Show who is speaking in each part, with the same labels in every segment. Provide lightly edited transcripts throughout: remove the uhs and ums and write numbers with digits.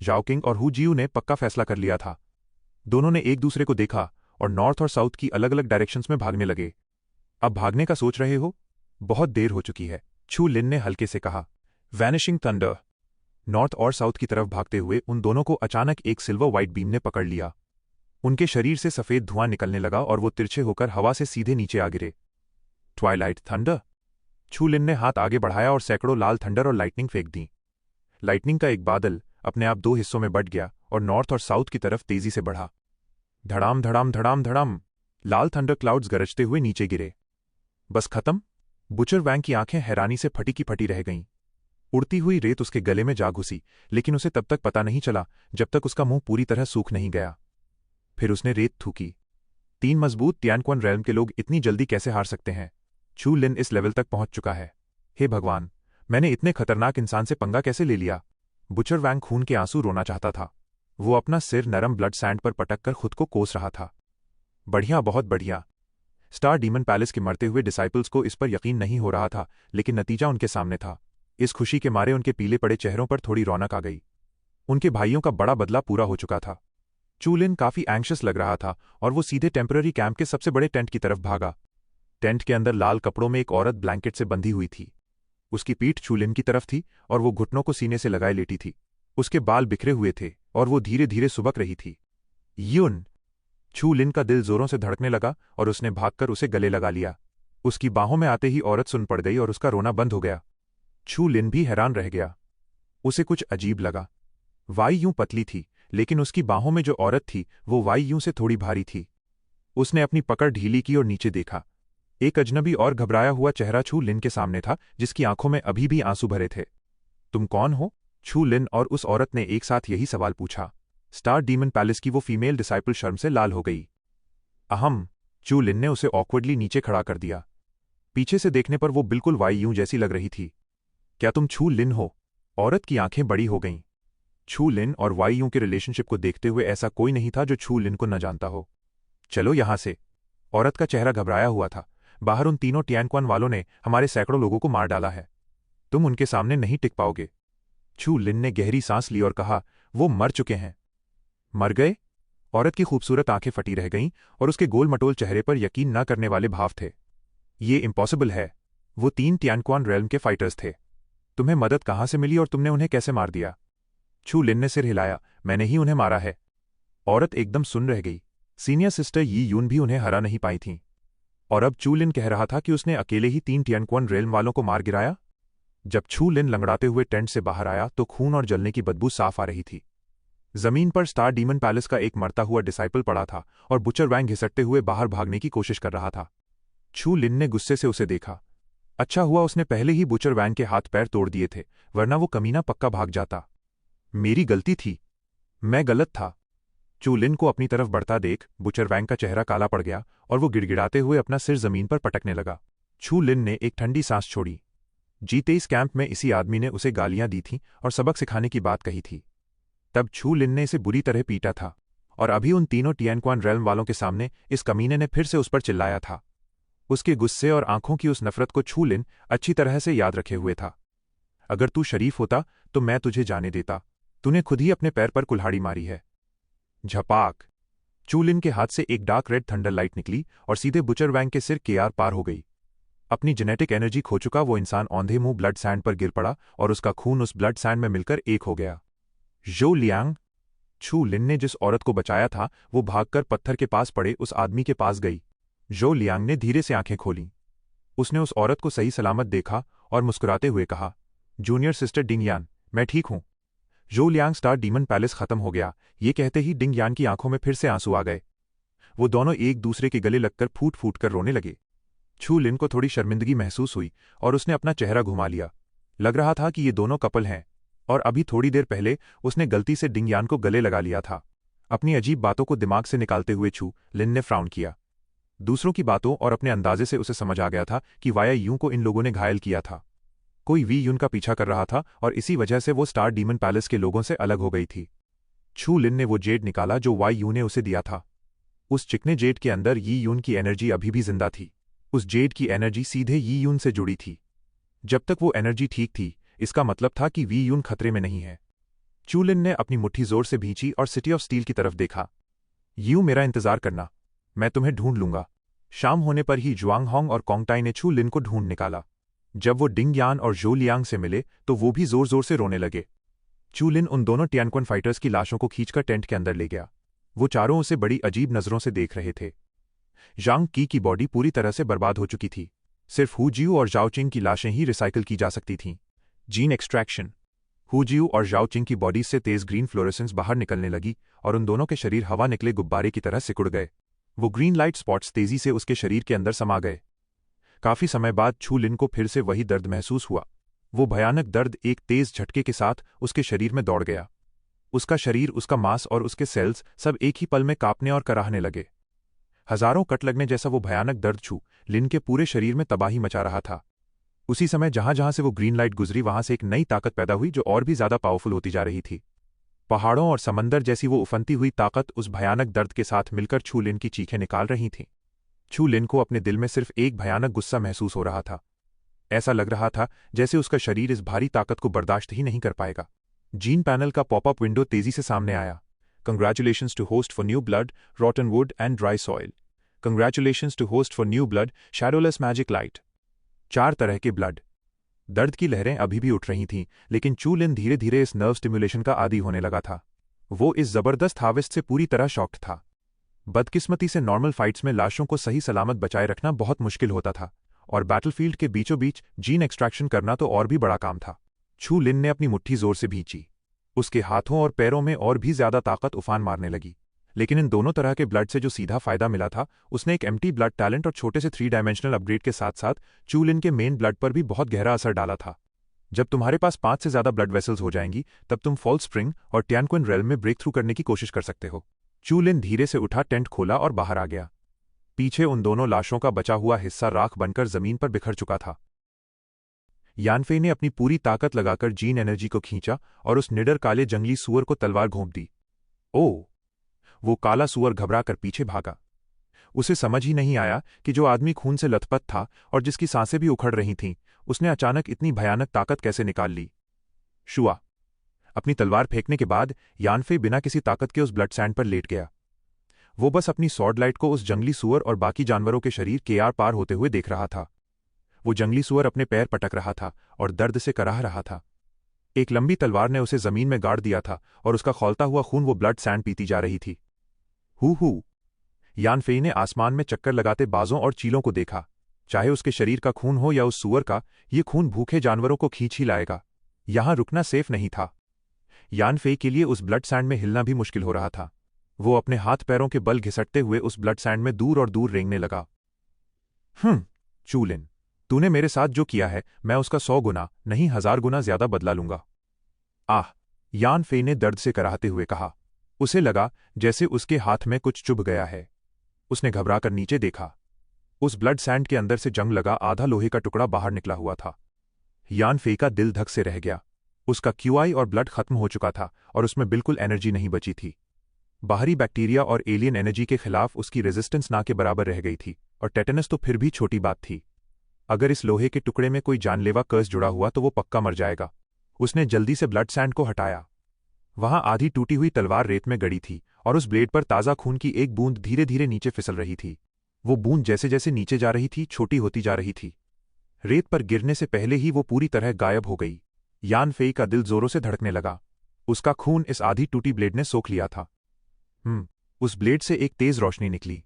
Speaker 1: जाओ किंग और हु जियू ने पक्का फैसला कर लिया था। दोनों ने एक दूसरे को देखा और नॉर्थ और साउथ की अलग अलग डायरेक्शंस में भागने लगे। अब भागने का सोच रहे हो? बहुत देर हो चुकी है, छू लिन ने हल्के से कहा। Vanishing thunder. नॉर्थ और साउथ की तरफ भागते हुए उन दोनों को अचानक एक सिल्वर व्हाइट बीम ने पकड़ लिया। उनके शरीर से सफेद धुआं निकलने लगा और वो तिरछे होकर हवा से सीधे नीचे आ गिरे। Twilight thunder. छू लिन ने हाथ आगे बढ़ाया और सैकड़ों लाल थंडर और लाइटनिंग फेंक दी। लाइटनिंग का एक बादल अपने आप दो हिस्सों में बंट गया और नॉर्थ और साउथ की तरफ तेजी से बढ़ा। धड़ाम धड़ाम धड़ाम धड़ाम। लाल थंडर क्लाउड्स गरजते हुए नीचे गिरे। बस खत्म? बुचर वैंग की आंखें हैरानी से फटी की फटी रह गईं। उड़ती हुई रेत उसके गले में जा घुसी, लेकिन उसे तब तक पता नहीं चला जब तक उसका मुंह पूरी तरह सूख नहीं गया। फिर उसने रेत थूकी। 3 मजबूत तियानक्वन रेल्म के लोग इतनी जल्दी कैसे हार सकते हैं? छू लिन इस लेवल तक पहुंच चुका है। हे भगवान, मैंने इतने खतरनाक इंसान से पंगा कैसे ले लिया? बुचर वैंग खून के आंसू रोना चाहता था। वो अपना सिर नरम ब्लड सैंड पर पटक कर खुद को कोस रहा था। बढ़िया, बहुत बढ़िया। स्टार डीमन पैलेस के मरते हुए डिसाइपल्स को इस पर यकीन नहीं हो रहा था, लेकिन नतीजा उनके सामने था। इस खुशी के मारे उनके पीले पड़े चेहरों पर थोड़ी रौनक आ गई। उनके भाइयों का बड़ा बदला पूरा हो चुका था। चू लिन काफी एंग्शियस लग रहा था और वो सीधे टेम्पररी कैंप के सबसे बड़े टेंट की तरफ भागा। टेंट के अंदर लाल कपड़ों में एक औरत ब्लैंकेट से बंधी हुई थी। उसकी पीठ चू लिन की तरफ थी और वो घुटनों को सीने से लगाए लेटी थी। उसके बाल बिखरे हुए थे और वो धीरे धीरे सुबक रही थी। यून। छू लिन का दिल जोरों से धड़कने लगा और उसने भागकर उसे गले लगा लिया। उसकी बाहों में आते ही औरत सुन पड़ गई और उसका रोना बंद हो गया। छू लिन भी हैरान रह गया। उसे कुछ अजीब लगा। वाई यूं पतली थी, लेकिन उसकी बाहों में जो औरत थी वो वाई यूं से थोड़ी भारी थी। उसने अपनी पकड़ ढीली की और नीचे देखा। एक अजनबी और घबराया हुआ चेहरा छू लिन के सामने था, जिसकी आंखों में अभी भी आंसू भरे थे। तुम कौन हो? छू लिन और उस औरत ने एक साथ यही सवाल पूछा। स्टार डीमन पैलेस की वो फीमेल डिसाइपल शर्म से लाल हो गई। अहम। चू लिन ने उसे ऑकवर्डली नीचे खड़ा कर दिया। पीछे से देखने पर वो बिल्कुल वाई यूं जैसी लग रही थी। क्या तुम छू लिन हो? औरत की आंखें बड़ी हो गईं। छू लिन और वाई यूं के रिलेशनशिप को देखते हुए ऐसा कोई नहीं था जो छू लिन को न जानता हो। चलो यहां से। औरत का चेहरा घबराया हुआ था। बाहर उन तीनों टियानक्वन वालों ने हमारे सैकड़ों लोगों को मार डाला है। तुम उनके सामने नहीं टिक पाओगे। छू लिन ने गहरी सांस ली और कहा, वो मर चुके हैं। मर गए? औरत की खूबसूरत आंखें फटी रह गईं और उसके गोल मटोल चेहरे पर यकीन न करने वाले भाव थे। ये इम्पॉसिबल है। वो 3 तियानक्वन रेल्म के फाइटर्स थे। तुम्हें मदद कहां से मिली और तुमने उन्हें कैसे मार दिया? छू लिन ने सिर हिलाया। मैंने ही उन्हें मारा है। औरत एकदम सुन रह गई। सीनियर सिस्टर यी यून भी उन्हें हरा नहीं पाई थीं। और अब छू लिन कह रहा था कि उसने अकेले ही 3 तियानक्वन रेल्म वालों को मार गिराया। जब छू लिन लंगड़ाते हुए टेंट से बाहर आया तो खून और जलने की बदबू साफ आ रही थी। जमीन पर स्टार डीमन पैलेस का एक मरता हुआ डिसाइपल पड़ा था और बुचर वैंग घिसटते हुए बाहर भागने की कोशिश कर रहा था। छू लिन ने गुस्से से उसे देखा। अच्छा हुआ उसने पहले ही बुचर वैंग के हाथ पैर तोड़ दिए थे, वरना वो कमीना पक्का भाग जाता। मेरी गलती थी। मैं गलत था। चू लिन को अपनी तरफ बढ़ता देख बुचर वैंग का चेहरा काला पड़ गया और वो गिड़गिड़ाते हुए अपना सिर जमीन पर पटकने लगा। छू लिन ने एक ठंडी सांस छोड़ी। जीते इस कैंप में इसी आदमी ने उसे गालियां दी थीं और सबक सिखाने की बात कही थी। तब छू लिन ने इसे बुरी तरह पीटा था और अभी उन तीनों तियानक्वन रेल्म वालों के सामने इस कमीने ने फिर से उस पर चिल्लाया था। उसके गुस्से और आंखों की उस नफरत को छू लिन अच्छी तरह से याद रखे हुए था। अगर तू शरीफ होता तो मैं तुझे जाने देता। तूने खुद ही अपने पैर पर कुल्हाड़ी मारी है। झपाक। चू लिन के हाथ से एक डार्क रेड थंडर लाइट निकली और सीधे बुचर वैंग के सिर के आर पार हो गई। अपनी जेनेटिक एनर्जी खो चुका वो इंसान औंधे मुंह ब्लड सैंड पर गिर पड़ा और उसका खून उस ब्लड सैंड में मिलकर एक हो गया। जो लियांग। छू लिन ने जिस औरत को बचाया था वो भागकर पत्थर के पास पड़े उस आदमी के पास गई। जो लियांग ने धीरे से आंखें खोलीं। उसने उस औरत को सही सलामत देखा और मुस्कुराते हुए कहा, जूनियर सिस्टर डिंग यान, मैं ठीक हूं। जो लियांग। स्टार डीमन पैलेस खत्म हो गया, ये कहते ही डिंग यान की आंखों में फिर से आंसू आ गए। वो दोनों एक दूसरे के गले लगकर फूट फूट कर रोने लगे। छू लिन को थोड़ी शर्मिंदगी महसूस हुई और उसने अपना चेहरा घुमा लिया। लग रहा था कि ये दोनों कपल हैं और अभी थोड़ी देर पहले उसने गलती से डिंग यान को गले लगा लिया था। अपनी अजीब बातों को दिमाग से निकालते हुए छू लिन ने फ्राउन किया। दूसरों की बातों और अपने अंदाजे से उसे समझ आ गया था कि वाया यूं को इन लोगों ने घायल किया था। कोई वी यून का पीछा कर रहा था और इसी वजह से वो स्टार डीमन पैलेस के लोगों से अलग हो गई थी। छू लिन ने वो जेड निकाला जो वाई यू ने उसे दिया था। उस चिकने जेड के अंदर यी यून की एनर्जी अभी भी जिंदा थी। उस जेड की एनर्जी सीधे यी यून से जुड़ी थी। जब तक वो एनर्जी ठीक थी, इसका मतलब था कि वी यून खतरे में नहीं है। चू लिन ने अपनी मुट्ठी जोर से भींची और सिटी ऑफ स्टील की तरफ देखा। यूं मेरा इंतजार करना, मैं तुम्हें ढूंढ लूंगा। शाम होने पर ही जुआंग होंग और कोंगटाई ने चू लिन को ढूंढ निकाला। जब वो डिंग यान और जो लियांग से मिले तो वो भी जोर जोर से रोने लगे। चू लिन उन दोनों टियानक्वन फाइटर्स की लाशों को खींचकर टेंट के अंदर ले गया। वो चारों उसे बड़ी अजीब नजरों से देख रहे थे। जांग की बॉडी पूरी तरह से बर्बाद हो चुकी थी। सिर्फ हु जियू और जाओ चिंग की लाशें ही रिसाइकिल की जा सकती थीं। Gene extraction. हु जियू और जाओ चिंग की बॉडी से तेज ग्रीन फ्लोरेसेंस बाहर निकलने लगी और उन दोनों के शरीर हवा निकले गुब्बारे की तरह सिकुड़ गए। वो ग्रीन लाइट स्पॉट्स तेजी से उसके शरीर के अंदर समा गए। काफी समय बाद छू लिन को फिर से वही दर्द महसूस हुआ। वो भयानक दर्द एक तेज झटके के साथ उसके शरीर में दौड़ गया। उसका शरीर, उसका मांस और उसके सेल्स सब एक ही पल में कांपने और कराहने लगे। हजारों कट लगने जैसा वो भयानक दर्द छू लिन के पूरे शरीर में तबाही मचा रहा था। उसी समय जहां जहां से वो ग्रीन लाइट गुजरी वहां से एक नई ताकत पैदा हुई जो और भी ज्यादा पावरफुल होती जा रही थी। पहाड़ों और समंदर जैसी वो उफनती हुई ताकत उस भयानक दर्द के साथ मिलकर छू लिन की चीखें निकाल रही थीं। छू लिन को अपने दिल में सिर्फ एक भयानक गुस्सा महसूस हो रहा था। ऐसा लग रहा था जैसे उसका शरीर इस भारी ताकत को बर्दाश्त ही नहीं कर पाएगा। जीन पैनल का पॉपअप विंडो तेजी से सामने आया। Congratulations to host for new blood, rotten wood and dry soil. Congratulations to host for new blood, shadowless magic light. 4 तरह के ब्लड। दर्द की लहरें अभी भी उठ रही थीं, लेकिन चू लिन धीरे धीरे इस नर्व स्टिम्युलेशन का आदी होने लगा था। वो इस जबरदस्त हार्वेस्ट से पूरी तरह शॉक्ड था। बदकिस्मती से नॉर्मल फाइट्स में लाशों को सही सलामत बचाए रखना बहुत मुश्किल होता था, और बैटलफील्ड के बीचों बीच जीन एक्सट्रैक्शन करना तो और भी बड़ा काम था। छू लिन ने अपनी मुट्ठी जोर से भींची। उसके हाथों और पैरों में और भी ज्यादा ताकत उफान मारने लगी। लेकिन इन दोनों तरह के ब्लड से जो सीधा फायदा मिला था, उसने एक एम्प्टी ब्लड टैलेंट और छोटे से 3 डायमेंशनल अपग्रेड के साथ साथ चू लिन के मेन ब्लड पर भी बहुत गहरा असर डाला था। जब तुम्हारे पास 5 से ज्यादा ब्लड वेसल्स हो जाएंगी, तब तुम फॉल्स स्प्रिंग और टियानक्वन रेल्म में ब्रेक थ्रू करने की कोशिश कर सकते हो। चू लिन धीरे से उठा, टेंट खोला और बाहर आ गया। पीछे उन दोनों लाशों का बचा हुआ हिस्सा राख बनकर जमीन पर बिखर चुका था। यानफे ने अपनी पूरी ताकत लगाकर जीन एनर्जी को खींचा और उस निडर काले जंगली सुअर को तलवार घोंप दी। ओह! वो काला सुअर घबराकर पीछे भागा। उसे समझ ही नहीं आया कि जो आदमी खून से लथपथ था और जिसकी सांसें भी उखड़ रही थीं, उसने अचानक इतनी भयानक ताकत कैसे निकाल ली। शुआ! अपनी तलवार फेंकने के बाद यानफे बिना किसी ताकत के उस ब्लड सैंड पर लेट गया। वो बस अपनी स्वॉर्ड लाइट को उस जंगली सुअर और बाकी जानवरों के शरीर के आर पार होते हुए देख रहा था। वो जंगली सुअर अपने पैर पटक रहा था और दर्द से कराह रहा था। एक लंबी तलवार ने उसे जमीन में गाड़ दिया था और उसका खौलता हुआ खून वो ब्लड सैंड पीती जा रही थी। हु यानफे ने आसमान में चक्कर लगाते बाजों और चीलों को देखा। चाहे उसके शरीर का खून हो या उस सुअर का, ये खून भूखे जानवरों को खींच ही लाएगा। यहां रुकना सेफ नहीं था। यानफे के लिए उस ब्लड सैंड में हिलना भी मुश्किल हो रहा था। वो अपने हाथ पैरों के बल घिसटते हुए उस ब्लड सैंड में दूर और दूर रेंगने लगा। चू लिन, तूने मेरे साथ जो किया है, मैं उसका 100 गुना नहीं 1000 गुना ज्यादा बदला लूंगा। आह! यानफे ने दर्द से कराहते हुए कहा। उसे लगा जैसे उसके हाथ में कुछ चुभ गया है। उसने घबराकर नीचे देखा। उस ब्लड सैंड के अंदर से जंग लगा आधा लोहे का टुकड़ा बाहर निकला हुआ था। यानफे का दिल धक से रह गया। उसका क्यूआई और ब्लड खत्म हो चुका था और उसमें बिल्कुल एनर्जी नहीं बची थी। बाहरी बैक्टीरिया और एलियन एनर्जी के खिलाफ उसकी रेजिस्टेंस ना के बराबर रह गई थी, और टेटनस तो फिर भी छोटी बात थी। अगर इस लोहे के टुकड़े में कोई जानलेवा कर्स जुड़ा हुआ तो वो पक्का मर जाएगा। उसने जल्दी से ब्लड सैंड को हटाया। वहां आधी टूटी हुई तलवार रेत में गड़ी थी और उस ब्लेड पर ताजा खून की एक बूंद धीरे धीरे नीचे फिसल रही थी। वो बूंद जैसे जैसे नीचे जा रही थी, छोटी होती जा रही थी। रेत पर गिरने से पहले ही वो पूरी तरह गायब हो गई। यानफे का दिल जोरों से धड़कने लगा। उसका खून इस आधी टूटी ब्लेड ने सोख लिया था। उस ब्लेड से एक तेज रोशनी निकली।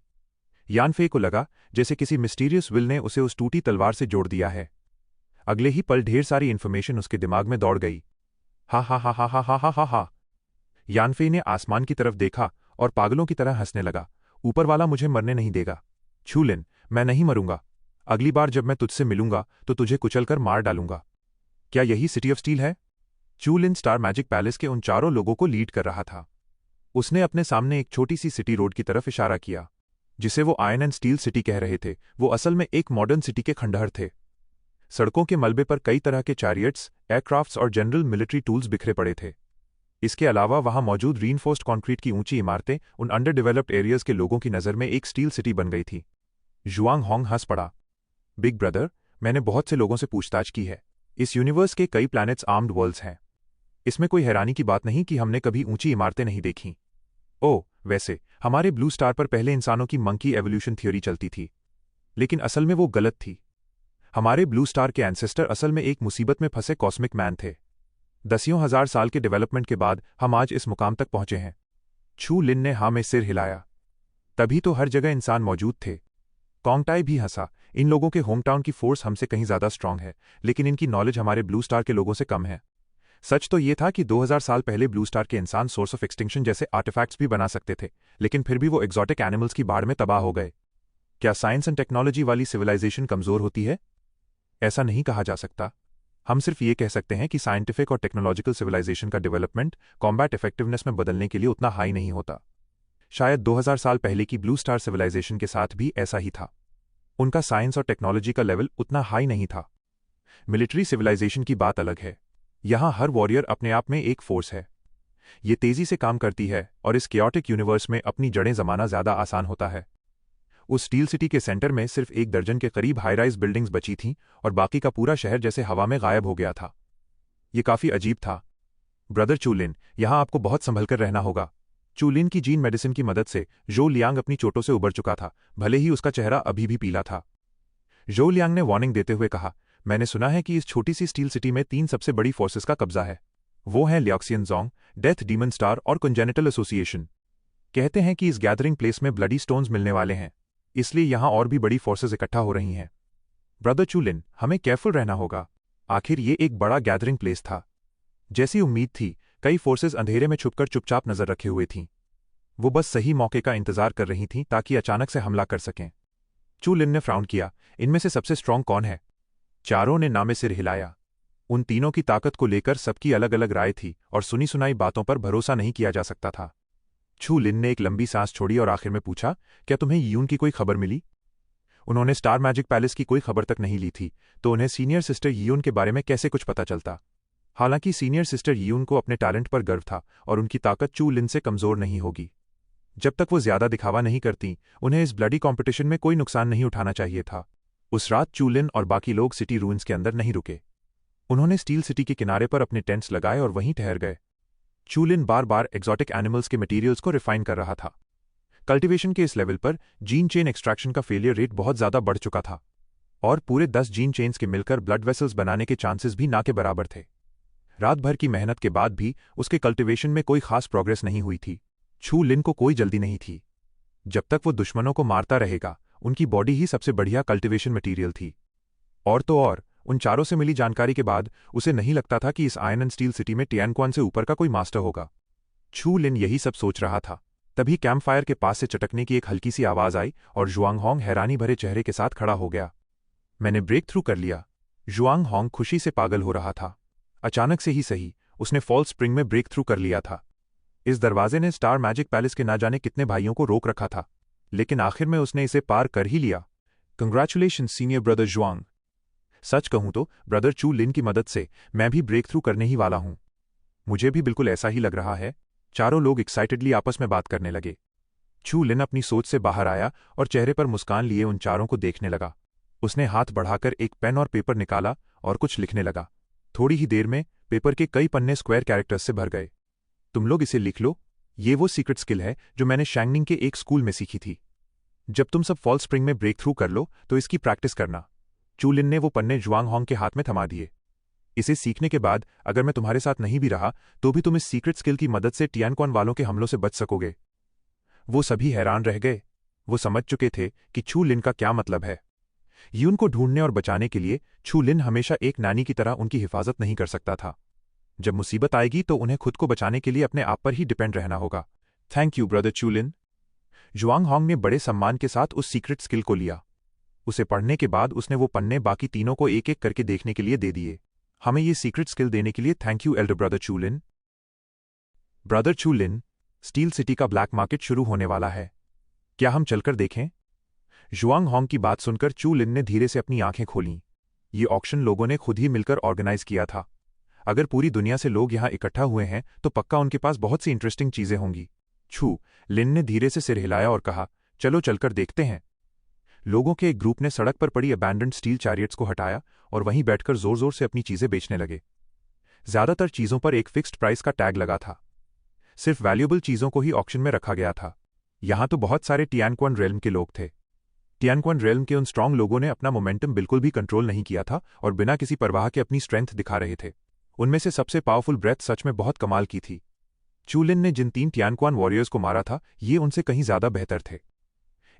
Speaker 1: यानफे को लगा जैसे किसी मिस्टीरियस विल ने उसे उस टूटी तलवार से जोड़ दिया है। अगले ही पल ढेर सारी इन्फॉर्मेशन उसके दिमाग में दौड़ गई। हा हा हा हा हा हा हा हा हा। यानफे ने आसमान की तरफ देखा और पागलों की तरह हंसने लगा। ऊपर वाला मुझे मरने नहीं देगा। छू लिन, मैं नहीं मरूंगा। अगली बार जब मैं तुझसे मिलूंगा तो तुझे कुचलकर मार डालूंगा। क्या यही सिटी ऑफ स्टील है? चू लिन स्टार मैजिक पैलेस के उन चारों लोगों को लीड कर रहा था। उसने अपने सामने एक छोटी सी सिटी रोड की तरफ इशारा किया। जिसे वो आयरन एंड स्टील सिटी कह रहे थे, वो असल में एक मॉडर्न सिटी के खंडहर थे। सड़कों के मलबे पर कई तरह के चैरियट्स, एयरक्राफ्ट्स और जनरल मिलिट्री टूल्स बिखरे पड़े थे। इसके अलावा वहां मौजूद रीइंफोर्स्ड कंक्रीट की ऊंची इमारतें उन अंडर डेवलप्ड एरियाज के लोगों की नज़र में एक स्टील सिटी बन गई थी। जुआंग होंग हंस पड़ा। बिग ब्रदर, मैंने बहुत से लोगों से पूछताछ की है। इस यूनिवर्स के कई प्लैनेट्स आर्म्ड वर्ल्ड्स हैं। इसमें कोई हैरानी की बात नहीं कि हमने कभी ऊंची इमारतें नहीं देखीं। ओह, वैसे हमारे ब्लू स्टार पर पहले इंसानों की मंकी एवोल्यूशन थ्योरी चलती थी, लेकिन असल में वो गलत थी। हमारे ब्लू स्टार के एंसेस्टर असल में एक मुसीबत में फंसे कॉस्मिक मैन थे। दसियों हजार साल के डेवलपमेंट के बाद हम आज इस मुकाम तक पहुंचे हैं। छू लिन ने हाँ में सिर हिलाया। तभी तो हर जगह इंसान मौजूद थे। कॉन्गटाई भी हंसा। इन लोगों के होमटाउन की फोर्स हमसे कहीं ज्यादा स्ट्रांग है, लेकिन इनकी नॉलेज हमारे ब्लू स्टार के लोगों से कम है। सच तो ये था कि 2000 साल पहले ब्लू स्टार के इंसान सोर्स ऑफ एक्सटिंक्शन जैसे आर्टिफैक्ट्स भी बना सकते थे, लेकिन फिर भी वो एक्सोटिक एनिमल्स की बाढ़ में तबाह हो गए। क्या साइंस एंड टेक्नोलॉजी वाली सिविलाइजेशन कमजोर होती है? ऐसा नहीं कहा जा सकता। हम सिर्फ ये कह सकते हैं कि साइंटिफिक और टेक्नोलॉजिकल सिविलाइजेशन का डेवलपमेंट कॉम्बैट इफेक्टिवनेस में बदलने के लिए उतना हाई नहीं होता। शायद 2000 साल पहले की ब्लू स्टार सिविलाइजेशन के साथ भी ऐसा ही था। उनका साइंस और टेक्नोलॉजी का लेवल उतना हाई नहीं था। मिलिट्री सिविलाइजेशन की बात अलग है। यहां हर वॉरियर अपने आप में एक फोर्स है। ये तेजी से काम करती है और इस केओटिक यूनिवर्स में अपनी जड़ें जमाना ज्यादा आसान होता है। उस स्टील सिटी के सेंटर में सिर्फ एक दर्जन के करीब हाई राइज बिल्डिंग्स बची थीं और बाकी का पूरा शहर जैसे हवा में गायब हो गया था। ये काफी अजीब था। ब्रदर चूलिन, यहां आपको बहुत संभलकर रहना होगा। चूलिन की जीन मेडिसिन की मदद से जो लियांग अपनी चोटों से उबर चुका था, भले ही उसका चेहरा अभी भी पीला था। जो लियांग ने वार्निंग देते हुए कहा, मैंने सुना है कि इस छोटी सी स्टील सिटी में 3 सबसे बड़ी फोर्सेस का कब्जा है। वो हैं लियाक्सियन जोंग, डेथ डीमन स्टार और कंजेनिटल एसोसिएशन। कहते हैं कि इस गैदरिंग प्लेस में ब्लडी स्टोन्स मिलने वाले हैं, इसलिए यहां और भी बड़ी फोर्सेस इकट्ठा हो रही हैं। ब्रदर चूलिन, हमें केयरफुल रहना होगा। आखिर ये एक बड़ा गैदरिंग प्लेस था। जैसी उम्मीद थी, कई फोर्सेस अंधेरे में छुपकर चुपचाप नजर रखे हुए थीं। वो बस सही मौके का इंतजार कर रही थीं ताकि अचानक से हमला कर सकें। चूलिन ने फ्राउन किया। इनमें से सबसे स्ट्रांग कौन है? चारों ने नामे सिर हिलाया। उन तीनों की ताकत को लेकर सबकी अलग अलग राय थी और सुनी सुनाई बातों पर भरोसा नहीं किया जा सकता था। छू लिन ने एक लंबी सांस छोड़ी और आखिर में पूछा, क्या तुम्हें यीयून की कोई खबर मिली? उन्होंने स्टार मैजिक पैलेस की कोई खबर तक नहीं ली थी, तो उन्हें सीनियर सिस्टर यीयून के बारे में कैसे कुछ पता चलता? हालांकि सीनियर सिस्टर यीयून को अपने टैलेंट पर गर्व था और उनकी ताकत चू लिन से कमजोर नहीं होगी। जब तक वो ज्यादा दिखावा नहीं करती, उन्हें इस ब्लडी कॉम्पिटिशन में कोई नुकसान नहीं उठाना चाहिए था। उस रात चू लिन और बाकी लोग सिटी रूइंस के अंदर नहीं रुके। उन्होंने स्टील सिटी के किनारे पर अपने टेंट्स लगाए और वहीं ठहर गए। चू लिन बार बार एक्सोटिक एनिमल्स के मटेरियल्स को रिफाइन कर रहा था। कल्टीवेशन के इस लेवल पर जीन चेन एक्सट्रैक्शन का फेलियर रेट बहुत ज्यादा बढ़ चुका था और पूरे 10 जीन चेन्स के मिलकर ब्लड वेसल्स बनाने के चांसेस भी ना के बराबर थे। रात भर की मेहनत के बाद भी उसके कल्टीवेशन में कोई खास प्रोग्रेस नहीं हुई थी। छू लिन को कोई जल्दी नहीं थी। जब तक वो दुश्मनों को मारता रहेगा, उनकी बॉडी ही सबसे बढ़िया कल्टीवेशन मटेरियल थी। और तो और, उन चारों से मिली जानकारी के बाद उसे नहीं लगता था कि इस आयरन एंड स्टील सिटी में टियानक्वान से ऊपर का कोई मास्टर होगा। छू लिन यही सब सोच रहा था। तभी कैंप फायर के पास से चटकने की एक हल्की सी आवाज आई और जुआंग होंग हैरानी भरे चेहरे के साथ खड़ा हो गया। मैंने ब्रेक थ्रू कर लिया। जुआंग होंग खुशी से पागल हो रहा था। अचानक से ही सही, उसने फॉल स्प्रिंग में ब्रेक थ्रू कर लिया था। इस दरवाजे ने स्टार मैजिक पैलेस के ना जाने कितने भाइयों को रोक रखा था, लेकिन आखिर में उसने इसे पार कर ही लिया। कंग्रेचुलेशन सीनियर ब्रदर जुआंग। सच कहूं तो ब्रदर चू लिन की मदद से मैं भी ब्रेक थ्रू करने ही वाला हूं। मुझे भी बिल्कुल ऐसा ही लग रहा है। चारों लोग एक्साइटेडली आपस में बात करने लगे। छू लिन अपनी सोच से बाहर आया और चेहरे पर मुस्कान लिए उन चारों को देखने लगा। उसने हाथ बढ़ाकर एक पेन और पेपर निकाला और कुछ लिखने लगा। थोड़ी ही देर में पेपर के कई पन्ने स्क्वायर कैरेक्टर्स से भर गए। तुम लोग इसे लिख लो। ये वो सीक्रेट स्किल है जो मैंने शैंगनिंग के एक स्कूल में सीखी थी। जब तुम सब फॉल स्प्रिंग में ब्रेक थ्रू कर लो तो इसकी प्रैक्टिस करना। चू लिन ने वो पन्ने जुआंग होंग के हाथ में थमा दिए। इसे सीखने के बाद अगर मैं तुम्हारे साथ नहीं भी रहा तो भी तुम इस सीक्रेट स्किल की मदद से टियानक्वान वालों के हमलों से बच सकोगे। वो सभी हैरान रह गए। वो समझ चुके थे कि छू लिन का क्या मतलब है। यून को ढूंढने और बचाने के लिए छू लिन हमेशा एक नानी की तरह उनकी हिफाजत नहीं कर सकता था। जब मुसीबत आएगी तो उन्हें खुद को बचाने के लिए अपने आप पर ही डिपेंड रहना होगा। थैंक यू ब्रदर चू लिन। जुआंग होंग ने बड़े सम्मान के साथ उस सीक्रेट स्किल को लिया। उसे पढ़ने के बाद उसने वो पन्ने बाकी तीनों को एक एक करके देखने के लिए दे दिए। हमें ये सीक्रेट स्किल देने के लिए थैंक यू एल्डर ब्रदर चू लिन। ब्रदर चू लिन, स्टील सिटी का ब्लैक मार्केट शुरू होने वाला है। क्या हम चलकर देखें? जुआंग होंग की बात सुनकर चू लिन ने धीरे से अपनी आंखें खोलीं। ये ऑक्शन लोगों ने खुद ही मिलकर ऑर्गेनाइज किया था। अगर पूरी दुनिया से लोग यहां इकट्ठा हुए हैं तो पक्का उनके पास बहुत सी इंटरेस्टिंग चीजें होंगी। छू लिन ने धीरे से सिर हिलाया और कहा, चलो चलकर देखते हैं। लोगों के एक ग्रुप ने सड़क पर पड़ी अबैंडन्ड स्टील चैरियट्स को हटाया और वहीं बैठकर जोर जोर से अपनी चीजें बेचने लगे। ज्यादातर चीजों पर एक फिक्स्ड प्राइस का टैग लगा था। सिर्फ वैल्यूएबल चीजों को ही ऑक्शन में रखा गया था। यहां तो बहुत सारे टियानक्वन रेल्म के लोग थे। टियानक्वन रेल्म के उन स्ट्रांग लोगों ने अपना मोमेंटम बिल्कुल भी कंट्रोल नहीं किया था और बिना किसी परवाह के अपनी स्ट्रेंथ दिखा रहे थे। उनमें से सबसे पावरफुल ब्रेथ सच में बहुत कमाल की थी। चूलिन ने जिन 3 टियानक्वन वॉरियर्स को मारा था, ये उनसे कहीं ज्यादा बेहतर थे।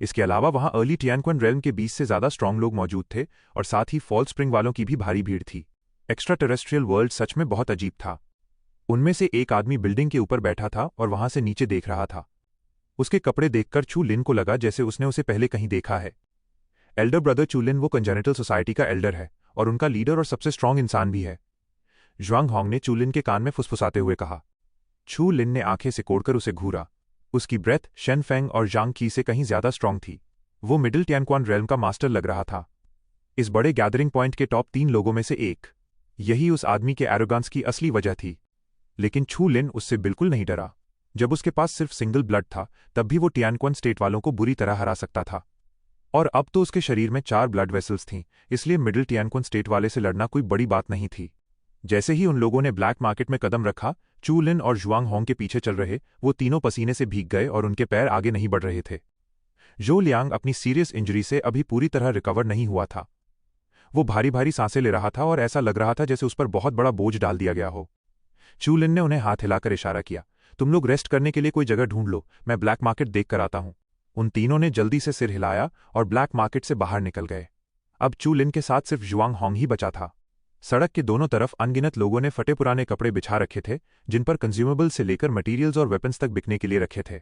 Speaker 1: इसके अलावा वहां अर्ली टियानक्वन रेल्म के 20 से ज्यादा स्ट्रांग लोग मौजूद थे और साथ ही फॉल स्प्रिंग वालों की भी भारी भीड़ थी। एक्स्ट्रा टेरेस्ट्रियल वर्ल्ड सच में बहुत अजीब था। उनमें से एक आदमी बिल्डिंग के ऊपर बैठा था और वहां से नीचे देख रहा था। उसके कपड़े देखकर चू लिन को लगा जैसे उसने उसे पहले कहीं देखा है। एल्डर ब्रदर चूलिन वो कंजेनिटल सोसाइटी का एल्डर है और उनका लीडर और सबसे स्ट्रांग इंसान भी है। ज्वांग होंग ने चूलिन के कान में फुसफुसाते हुए कहा। चू लिन ने आंखें सिकोड़कर उसे घूरा। उसकी ब्रेथ शेन फेंग और जांग की से कहीं ज्यादा स्ट्रांग थी। वो मिडिल टियानक्वन रेल्म का मास्टर लग रहा था, इस बड़े गैदरिंग पॉइंट के टॉप 3 लोगों में से एक। यही उस आदमी के एरोगेंस की असली वजह थी। लेकिन चू लिन उससे बिल्कुल नहीं डरा। जब उसके पास सिर्फ सिंगल ब्लड था, तब भी वो टियानक्वन स्टेट वालों को बुरी तरह हरा सकता था। और अब तो उसके शरीर में 4 ब्लड वेसल्स थीं, इसलिए मिडिल टियानक्वन स्टेट वाले से लड़ना कोई बड़ी बात नहीं थी। जैसे ही उन लोगों ने ब्लैक मार्केट में कदम रखा, चू लिन और जुआंग होंग के पीछे चल रहे वो तीनों पसीने से भीग गए और उनके पैर आगे नहीं बढ़ रहे थे। जो लियांग अपनी सीरियस इंजरी से अभी पूरी तरह रिकवर नहीं हुआ था। वो भारी भारी सांसें ले रहा था और ऐसा लग रहा था जैसे उस पर बहुत बड़ा बोझ डाल दिया गया हो। चू लिन ने उन्हें हाथ हिलाकर इशारा किया, तुम लोग रेस्ट करने के लिए कोई जगह ढूंढ लो, मैं ब्लैक मार्केट देख कर आता हूं। उन तीनों ने जल्दी से सिर हिलाया और ब्लैक मार्केट से बाहर निकल गए। अब चू लिन के साथ सिर्फ जुआंग होंग ही बचा था। सड़क के दोनों तरफ अनगिनत लोगों ने फटे पुराने कपड़े बिछा रखे थे, जिन पर कंज्यूमेबल से लेकर मटीरियल्स और वेपन्स तक बिकने के लिए रखे थे।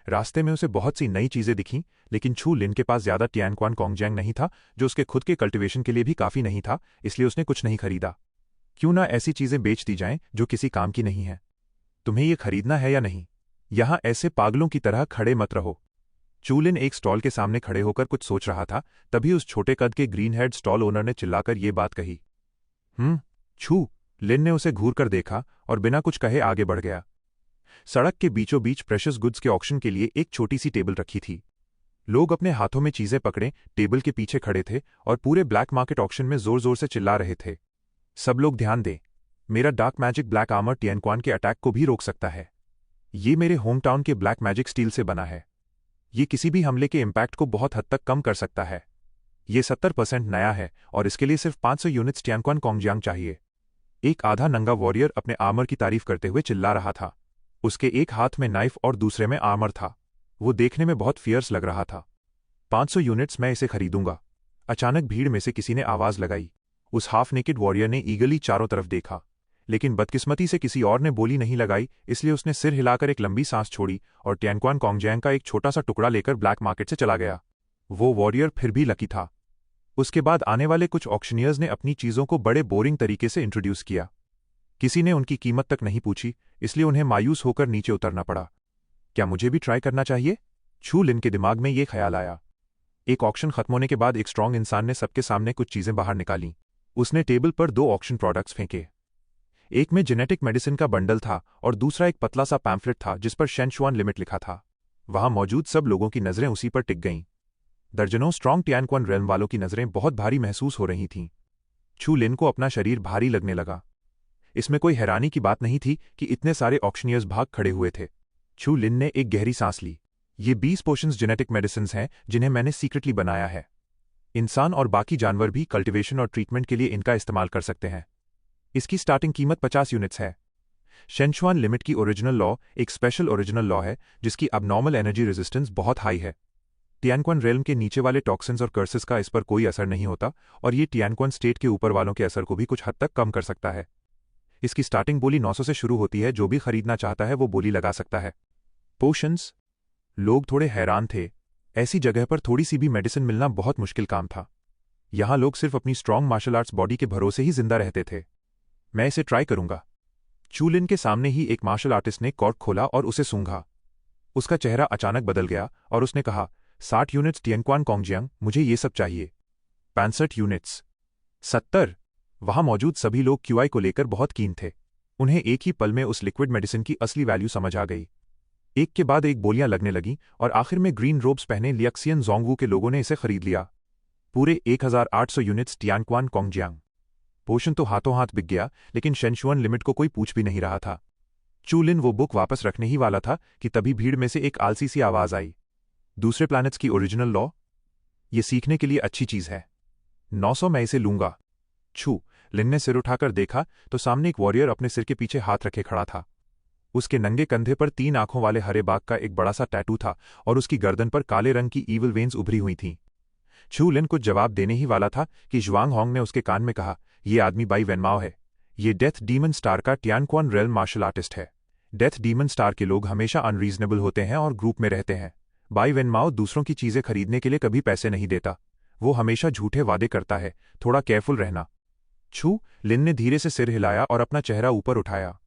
Speaker 1: रास्ते में उसे बहुत सी नई चीजें दिखीं, लेकिन चू लिन के पास ज्यादा टियानक्वन कोंगजियांग नहीं था, जो उसके खुद के कल्टीवेशन के लिए भी काफी नहीं था, इसलिए उसने कुछ नहीं खरीदा। क्यों ना ऐसी चीजें बेच दी जाएं जो किसी काम की नहीं है। तुम्हें ये खरीदना है या नहीं? यहां ऐसे पागलों की तरह खड़े मत रहो। चू लिन एक स्टॉल के सामने खड़े होकर कुछ सोच रहा था, तभी उस छोटे कद के ग्रीन हेड स्टॉल ओनर ने चिल्लाकर ये बात कही। छू लिन ने उसे घूर कर देखा और बिना कुछ कहे आगे बढ़ गया। सड़क के बीचों बीच प्रेशियस गुड्स के ऑक्शन के लिए एक छोटी सी टेबल रखी थी। लोग अपने हाथों में चीजें पकड़े टेबल के पीछे खड़े थे और पूरे ब्लैक मार्केट ऑक्शन में जोर जोर से चिल्ला रहे थे। सब लोग ध्यान दें, मेरा डार्क मैजिक ब्लैक आर्मर टियानक्वन के अटैक को भी रोक सकता है। ये मेरे होम टाउन के ब्लैक मैजिक स्टील से बना है। ये किसी भी हमले के इम्पैक्ट को बहुत हद तक कम कर सकता है। ये 70% नया है और इसके लिए सिर्फ 500 यूनिट्स टियानक्वन कोंगजियांग चाहिए। एक आधा नंगा वॉरियर अपने आर्मर की तारीफ करते हुए चिल्ला रहा था। उसके एक हाथ में नाइफ और दूसरे में आर्मर था। वो देखने में बहुत फियर्स लग रहा था। 500 यूनिट्स, मैं इसे खरीदूंगा। अचानक भीड़ में से किसी ने आवाज लगाई। उस हाफ नेकेड वॉरियर ने ईगली चारों तरफ देखा, लेकिन बदकिस्मती से किसी और ने बोली नहीं लगाई, इसलिए उसने सिर हिलाकर एक लंबी सांस छोड़ी और टियानक्वन कोंगजियांग का एक छोटा सा टुकड़ा लेकर ब्लैक मार्केट से चला गया। वो वॉरियर फिर भी लकी था। उसके बाद आने वाले कुछ ऑक्शनियर्स ने अपनी चीजों को बड़े बोरिंग तरीके से इंट्रोड्यूस किया। किसी ने उनकी कीमत तक नहीं पूछी, इसलिए उन्हें मायूस होकर नीचे उतरना पड़ा। क्या मुझे भी ट्राई करना चाहिए? चू लिन के दिमाग में ये ख्याल आया। एक ऑक्शन खत्म होने के बाद एक स्ट्रांग इंसान ने सबके सामने कुछ चीजें बाहर निकाली। उसने टेबल पर 2 ऑक्शन प्रोडक्ट्स फेंके। एक में जेनेटिक मेडिसिन का बंडल था और दूसरा एक पतला सा पैम्फलेट था जिस पर शेनशुआन लिमिट लिखा था। वहां मौजूद सब लोगों की नजरें उसी पर टिक गईं। दर्जनों स्ट्रांग टियानक्वन रेल्म वालों की नजरें बहुत भारी महसूस हो रही थीं। चू लिन को अपना शरीर भारी लगने लगा। इसमें कोई हैरानी की बात नहीं थी कि इतने सारे ऑक्शनियर्स भाग खड़े हुए थे। चू लिन ने एक गहरी सांस ली। ये 20 पोशंस जेनेटिक मेडिसिन हैं जिन्हें मैंने सीक्रेटली बनाया है। इंसान और बाकी जानवर भी कल्टीवेशन और ट्रीटमेंट के लिए इनका इस्तेमाल कर सकते हैं। इसकी स्टार्टिंग कीमत 50 यूनिट्स है। शेनशुआन लिमिट की ओरिजिनल लॉ एक स्पेशल ओरिजिनल लॉ है जिसकी अबनॉर्मल एनर्जी रेजिस्टेंस बहुत हाई है। टियानक्वन रेल्म के नीचे वाले टॉक्सिन्स और कर्सेस का इस पर कोई असर नहीं होता और ये टियानक्वन स्टेट के ऊपर वालों के असर को भी कुछ हद तक कम कर सकता है। इसकी स्टार्टिंग बोली 900 से शुरू होती है। जो भी खरीदना चाहता है वो बोली लगा सकता है। पोशंस? लोग थोड़े हैरान थे। ऐसी जगह पर थोड़ी सी भी मेडिसिन मिलना बहुत मुश्किल काम था। यहां लोग सिर्फ अपनी स्ट्रांग मार्शल आर्ट्स बॉडी के भरोसे ही जिंदा रहते थे। मैं इसे ट्राई करूंगा। चू लिन के सामने ही एक मार्शल आर्टिस्ट ने कॉर्क खोला और उसे सूंघा। उसका चेहरा अचानक बदल गया और उसने कहा, 60 यूनिट्स टियानक्वन कोंगजियांग, मुझे ये सब चाहिए। 65 यूनिट्स। 70। वहां मौजूद सभी लोग क्यूआई को लेकर बहुत कीन थे। उन्हें एक ही पल में उस लिक्विड मेडिसिन की असली वैल्यू समझ आ गई। एक के बाद एक बोलियां लगने लगीं और आखिर में ग्रीन रोब्स पहने लियक्सियन जोंगवू के लोगों ने इसे खरीद लिया। पूरे 1800 यूनिट्स टियानक्वन कोंगजियांग। पोषण तो हाथों हाथ बिक गया, लेकिन शेनशुआन लिमिट को कोई पूछ भी नहीं रहा था। चू लिन वो बुक वापस रखने ही वाला था कि तभी भीड़ में से एक आलसी सी आवाज आई। दूसरे प्लैनेट्स की ओरिजिनल लॉ? ये सीखने के लिए अच्छी चीज है। 900 मैं इसे लूंगा। छू लिन ने सिर उठाकर देखा तो सामने एक वॉरियर अपने सिर के पीछे हाथ रखे खड़ा था। उसके नंगे कंधे पर 3 आंखों वाले हरे बाघ का एक बड़ा सा टैटू था और उसकी गर्दन पर काले रंग की ईविल वेन्स उभरी हुई थीं। छू लिन कुछ जवाब देने ही वाला था कि ज्वांग होंग ने उसके कान में कहा, ये आदमी बाई वेनमाओ है। ये डेथ डीमन स्टार का टियानक्वान रेल मार्शल आर्टिस्ट है। डेथ डीमन स्टार के लोग हमेशा अनरीजनेबल होते हैं और ग्रुप में रहते हैं। बाई वेनमाओ दूसरों की चीजें खरीदने के लिए कभी पैसे नहीं देता। वो हमेशा झूठे वादे करता है। थोड़ा केयरफुल रहना। छू लिन ने धीरे से सिर हिलाया और अपना चेहरा ऊपर उठाया।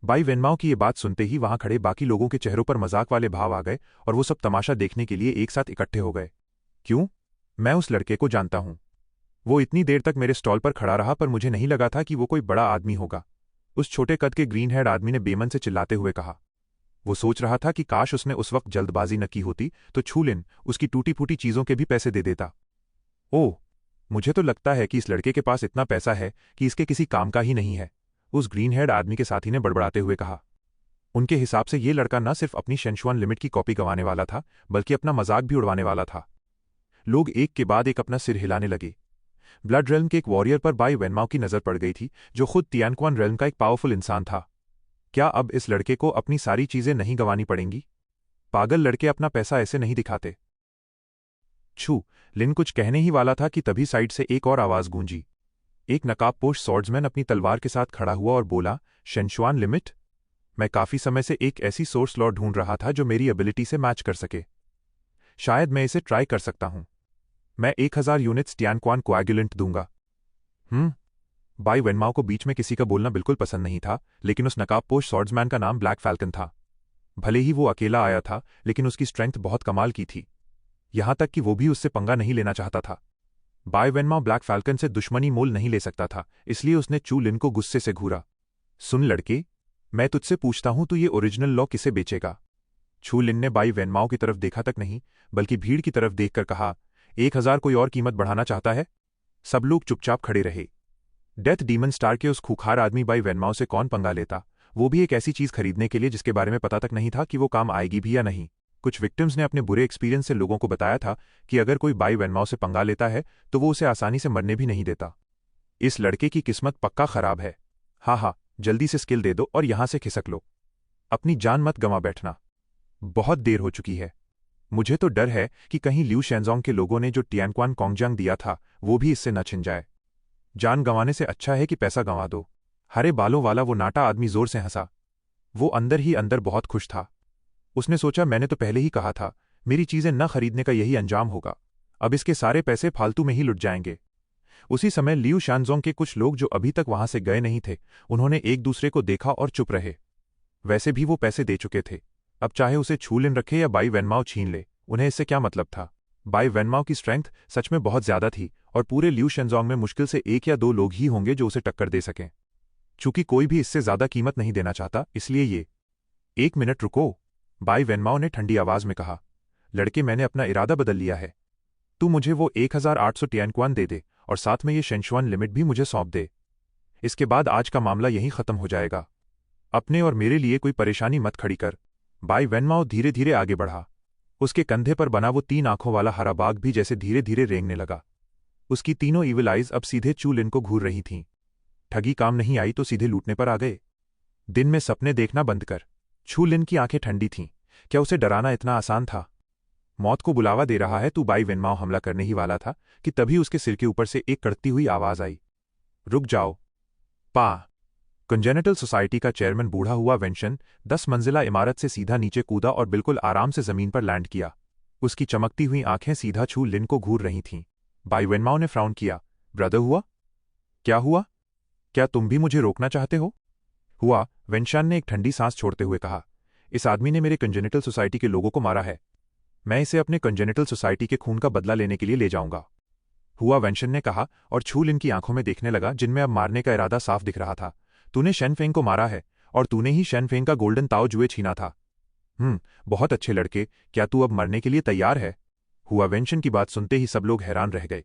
Speaker 1: बाई वेनमाओ की ये बात सुनते ही वहां खड़े बाकी लोगों के चेहरों पर मजाक वाले भाव आ गए और वो सब तमाशा देखने के लिए एक साथ इकट्ठे हो गए। क्यों? मैं उस लड़के को जानता हूं। वो इतनी देर तक मेरे स्टॉल पर खड़ा रहा पर मुझे नहीं लगा था कि वो कोई बड़ा आदमी होगा। उस छोटे कद के ग्रीन हेड आदमी ने बेमन से चिल्लाते हुए कहा। वो सोच रहा था कि काश उसने उस वक्त जल्दबाजी न की होती तो छू लिन उसकी टूटी फूटी चीजों के भी पैसे दे देता। ओह, मुझे तो लगता है कि इस लड़के के पास इतना पैसा है कि इसके किसी काम का ही नहीं है, उस ग्रीन हेड आदमी के साथी ने बड़बड़ाते हुए कहा। उनके हिसाब से ये लड़का न सिर्फ अपनी शेनशुआन लिमिट की कॉपी गंवाने वाला था बल्कि अपना मजाक भी उड़वाने वाला था। लोग एक के बाद एक अपना सिर हिलाने लगे। ब्लड रेल्म के एक वॉरियर पर बाई वेनमाओ की नजर पड़ गई थी, जो खुद तियानक्वान रेल्म का एक पावरफुल इंसान था। क्या अब इस लड़के को अपनी सारी चीजें नहीं गंवानी पड़ेंगी? पागल लड़के अपना पैसा ऐसे नहीं दिखाते। छू लिन कुछ कहने ही वाला था कि तभी साइड से एक और आवाज गूंजी। एक नकाबपोश स्वॉर्ड्समैन अपनी तलवार के साथ खड़ा हुआ और बोला, शेनशुआन लिमिट? मैं काफी समय से एक ऐसी सोर्स लॉ ढूंढ रहा था जो मेरी एबिलिटी से मैच कर सके। शायद मैं इसे ट्राई कर सकता हूं। मैं 1000 यूनिट्स टियानक्वान कोएगुलेंट दूंगा। बाई वेनमाओ को बीच में किसी का बोलना बिल्कुल पसंद नहीं था, लेकिन उस नकाबपोश स्वॉर्ड्समैन का नाम ब्लैक फैल्कन था। भले ही वो अकेला आया था, लेकिन उसकी स्ट्रेंथ बहुत कमाल की थी। यहां तक कि वो भी उससे पंगा नहीं लेना चाहता था। बाई वेनमाओ ब्लैक फैल्कन से दुश्मनी मोल नहीं ले सकता था, इसलिए उसने चू लिन को गुस्से से घूरा। सुन लड़के, मैं तुझसे पूछता हूं तू ये ओरिजिनल लॉ किसे बेचेगा? छू लिन ने बाई वेनमाओ की तरफ देखा तक नहीं, बल्कि भीड़ की तरफ देखकर कहा, 1000 कोई और कीमत बढ़ाना चाहता है? सब लोग चुपचाप खड़े रहे। डेथ डीमन स्टार के उस खूंखार आदमी बाई वेनमाओ से कौन पंगा लेता, वो भी एक ऐसी चीज खरीदने के लिए जिसके बारे में पता तक नहीं था कि वो काम आएगी भी या नहीं। कुछ विक्टिम्स ने अपने बुरे एक्सपीरियंस से लोगों को बताया था कि अगर कोई बाई वेनमाओ से पंगा लेता है तो वो उसे आसानी से मरने भी नहीं देता। इस लड़के की किस्मत पक्का खराब है। हाँ, जल्दी से स्किल दे दो और यहां से खिसक लो। अपनी जान मत गंवा बैठना। बहुत देर हो चुकी है। मुझे तो डर है कि कहीं ल्यू शेनजोंग के लोगों ने जो टियानक्वान कोंगजांग दिया था वो भी इससे न छिन जाए। जान गंवाने से अच्छा है कि पैसा गंवा दो। हरे बालों वाला वो नाटा आदमी जोर से हंसा। वो अंदर ही अंदर बहुत खुश था। उसने सोचा, मैंने तो पहले ही कहा था, मेरी चीजें न खरीदने का यही अंजाम होगा। अब इसके सारे पैसे फालतू में ही लुट जाएंगे। उसी समय ल्यू शानजोंग के कुछ लोग जो अभी तक वहां से गए नहीं थे, उन्होंने एक दूसरे को देखा और चुप रहे। वैसे भी वो पैसे दे चुके थे। अब चाहे उसे छू लिन रखे या बाई वेनमाओ छीन ले, उन्हें इससे क्या मतलब था। बाई वेनमाओ की स्ट्रेंथ सच में बहुत ज्यादा थी और पूरे ल्यू शेनजोंग में मुश्किल से 1 या 2 लोग ही होंगे जो उसे टक्कर दे सकें। चूंकि कोई भी इससे ज्यादा कीमत नहीं देना चाहता, इसलिए ये। 1 मिनट रुको, बाई वेनमाओ ने ठंडी आवाज में कहा। लड़के, मैंने अपना इरादा बदल लिया है। तू मुझे वो 1800 टियानक्वान दे दे और साथ में ये शेनशुआन लिमिट भी मुझे सौंप दे। इसके बाद आज का मामला यहीं खत्म हो जाएगा। अपने और मेरे लिए कोई परेशानी मत खड़ी कर। बाई वेनमाओ धीरे धीरे आगे बढ़ा। उसके कंधे पर बना वो 3 आंखों वाला हरा बाघ भी जैसे धीरे धीरे रेंगने लगा। उसकी तीनों ईविल आइज अब सीधे चू लिन को घूर रही थीं। ठगी काम नहीं आई तो सीधे लूटने पर आ गए। दिन में सपने देखना बंद कर। छू लिन की आंखें ठंडी थीं। क्या उसे डराना इतना आसान था? मौत को बुलावा दे रहा है तू। बाई वेनमाओ हमला करने ही वाला था कि तभी उसके सिर के ऊपर से एक कड़कती हुई आवाज आई। रुक जाओ। पा। कंजेनिटल सोसाइटी का चेयरमैन बूढ़ा हुआ वेंशन 10 मंजिला इमारत से सीधा नीचे कूदा और बिल्कुल आराम से जमीन पर लैंड किया। उसकी चमकती हुई आंखें सीधा छू लिन को घूर रही थीं। बाई वेनमाओ ने फ्राउन किया। ब्रदर हुआ? क्या हुआ? क्या तुम भी मुझे रोकना चाहते हो? हुआ, वेंशान ने एक ठंडी सांस छोड़ते हुए कहा। इस आदमी ने मेरे कंजेनिटल सोसाइटी के लोगों को मारा है। मैं इसे अपने कंजेनिटल सोसाइटी के खून का बदला लेने के लिए ले जाऊंगा। हुआ, वेंशन ने कहा और छू लिन की आंखों में देखने लगा जिनमें अब मारने का इरादा साफ दिख रहा था। तूने शेनफेंग को मारा है और तूने ही शेनफेंग का गोल्डन ताओ जुए छीना था। बहुत अच्छे लड़के, क्या तू अब मरने के लिए तैयार है? हुआ, वेंशन की बात सुनते ही सब लोग हैरान रह गए।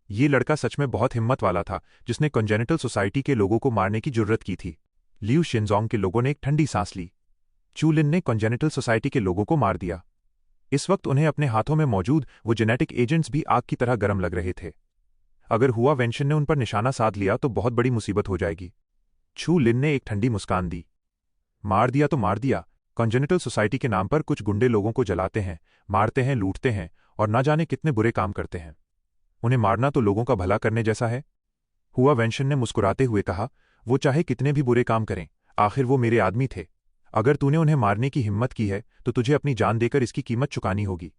Speaker 1: ये लड़का सच में बहुत हिम्मत वाला था, जिसने कॉन्जेनिटल सोसाइटी के लोगों को मारने की जुर्रत की थी। लियू शिनजोंग के लोगों ने एक ठंडी सांस ली। चू लिन ने कॉन्जेनिटल सोसाइटी के लोगों को मार दिया। इस वक्त उन्हें अपने हाथों में मौजूद वो जेनेटिक एजेंट्स भी आग की तरह गर्म लग रहे थे। अगर हुआ वेंशन ने उन पर निशाना साध लिया तो बहुत बड़ी मुसीबत हो जाएगी। चू लिन ने एक ठंडी मुस्कान दी। मार दिया तो मार दिया। कॉन्जेनिटल सोसाइटी के नाम पर कुछ गुंडे लोगों को जलाते हैं, मारते हैं, लूटते हैं और ना जाने कितने बुरे काम करते हैं। उन्हें मारना तो लोगों का भला करने जैसा है। हुआ वेंशन ने मुस्कुराते हुए कहा, वो चाहे कितने भी बुरे काम करें, आखिर वो मेरे आदमी थे। अगर तूने उन्हें मारने की हिम्मत की है तो तुझे अपनी जान देकर इसकी कीमत चुकानी होगी।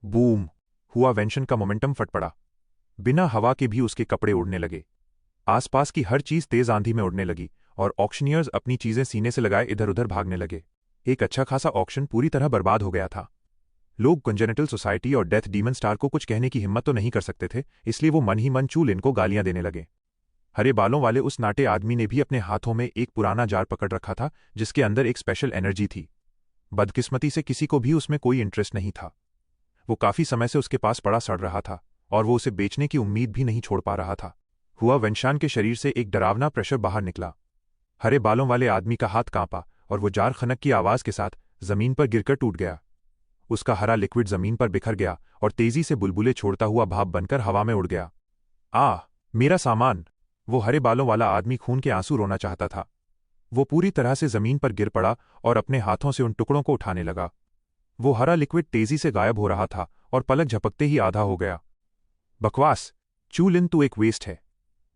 Speaker 1: बूम! हुआ वेंशन का मोमेंटम फट पड़ा। बिना हवा के भी उसके कपड़े उड़ने लगे। आसपास की हर चीज तेज आंधी में उड़ने लगी और ऑक्शनियर्स अपनी चीजें सीने से लगाए इधर उधर भागने लगे। एक अच्छा खासा ऑक्शन पूरी तरह बर्बाद हो गया था। लोग कॉन्जेनिटल सोसाइटी और डेथ डीमन स्टार को कुछ कहने की हिम्मत तो नहीं कर सकते थे, इसलिए वो मन ही मन चू लिन को गालियां देने लगे। हरे बालों वाले उस नाटे आदमी ने भी अपने हाथों में एक पुराना जार पकड़ रखा था, जिसके अंदर एक स्पेशल एनर्जी थी। बदकिस्मती से किसी को भी उसमें कोई इंटरेस्ट नहीं था। वो काफी समय से उसके पास पड़ा सड़ रहा था और वो उसे बेचने की उम्मीद भी नहीं छोड़ पा रहा था। हुआ वेंशान के शरीर से एक डरावना प्रेशर बाहर निकला। हरे बालों वाले आदमी का हाथ कांपा और वो जार खनक की आवाज के साथ जमीन पर गिरकर टूट गया। उसका हरा लिक्विड जमीन पर बिखर गया और तेजी से बुलबुले छोड़ता हुआ भाप बनकर हवा में उड़ गया। मेरा सामान! वो हरे बालों वाला आदमी खून के आंसू रोना चाहता था। वो पूरी तरह से जमीन पर गिर पड़ा और अपने हाथों से उन टुकड़ों को उठाने लगा। वो हरा लिक्विड तेजी से गायब हो रहा था और पलक झपकते ही आधा हो गया। बकवास! चू लिन, तू एक वेस्ट है।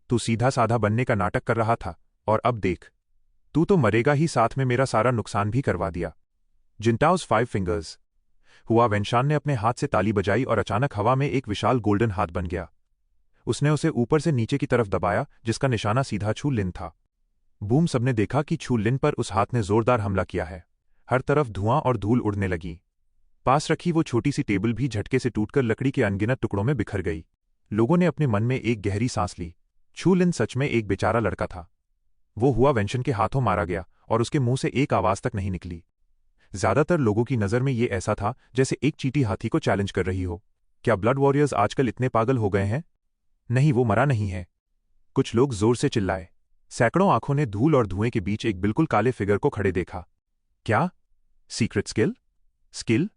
Speaker 1: तू सीधा साधा बनने का नाटक कर रहा था और अब देख, तू तो मरेगा ही, साथ में मेरा सारा नुकसान भी करवा दिया। जिंटाओस 5 फिंगर्स! हुआ वेंशान ने अपने हाथ से ताली बजाई और अचानक हवा में एक विशाल गोल्डन हाथ बन गया। उसने उसे ऊपर से नीचे की तरफ दबाया, जिसका निशाना सीधा चू लिन था। बूम! सबने देखा कि चू लिन पर उस हाथ ने जोरदार हमला किया है। हर तरफ धुआं और धूल उड़ने लगी। पास रखी वो छोटी सी टेबल भी झटके से टूटकर लकड़ी के अनगिनत टुकड़ों में बिखर गई। लोगों ने अपने मन में एक गहरी सांस ली। चू लिन सच में एक बेचारा लड़का था। वो हुआ वेंशन के हाथों मारा गया और उसके मुंह से एक आवाज तक नहीं निकली। ज्यादातर लोगों की नजर में ये ऐसा था जैसे एक चींटी हाथी को चैलेंज कर रही हो। क्या ब्लड वॉरियर्स आजकल इतने पागल हो गए हैं? नहीं, वो मरा नहीं है। कुछ लोग जोर से चिल्लाए। सैकड़ों आंखों ने धूल और धुएं के बीच एक बिल्कुल काले फिगर को खड़े देखा। क्या? Secret skill? स्किल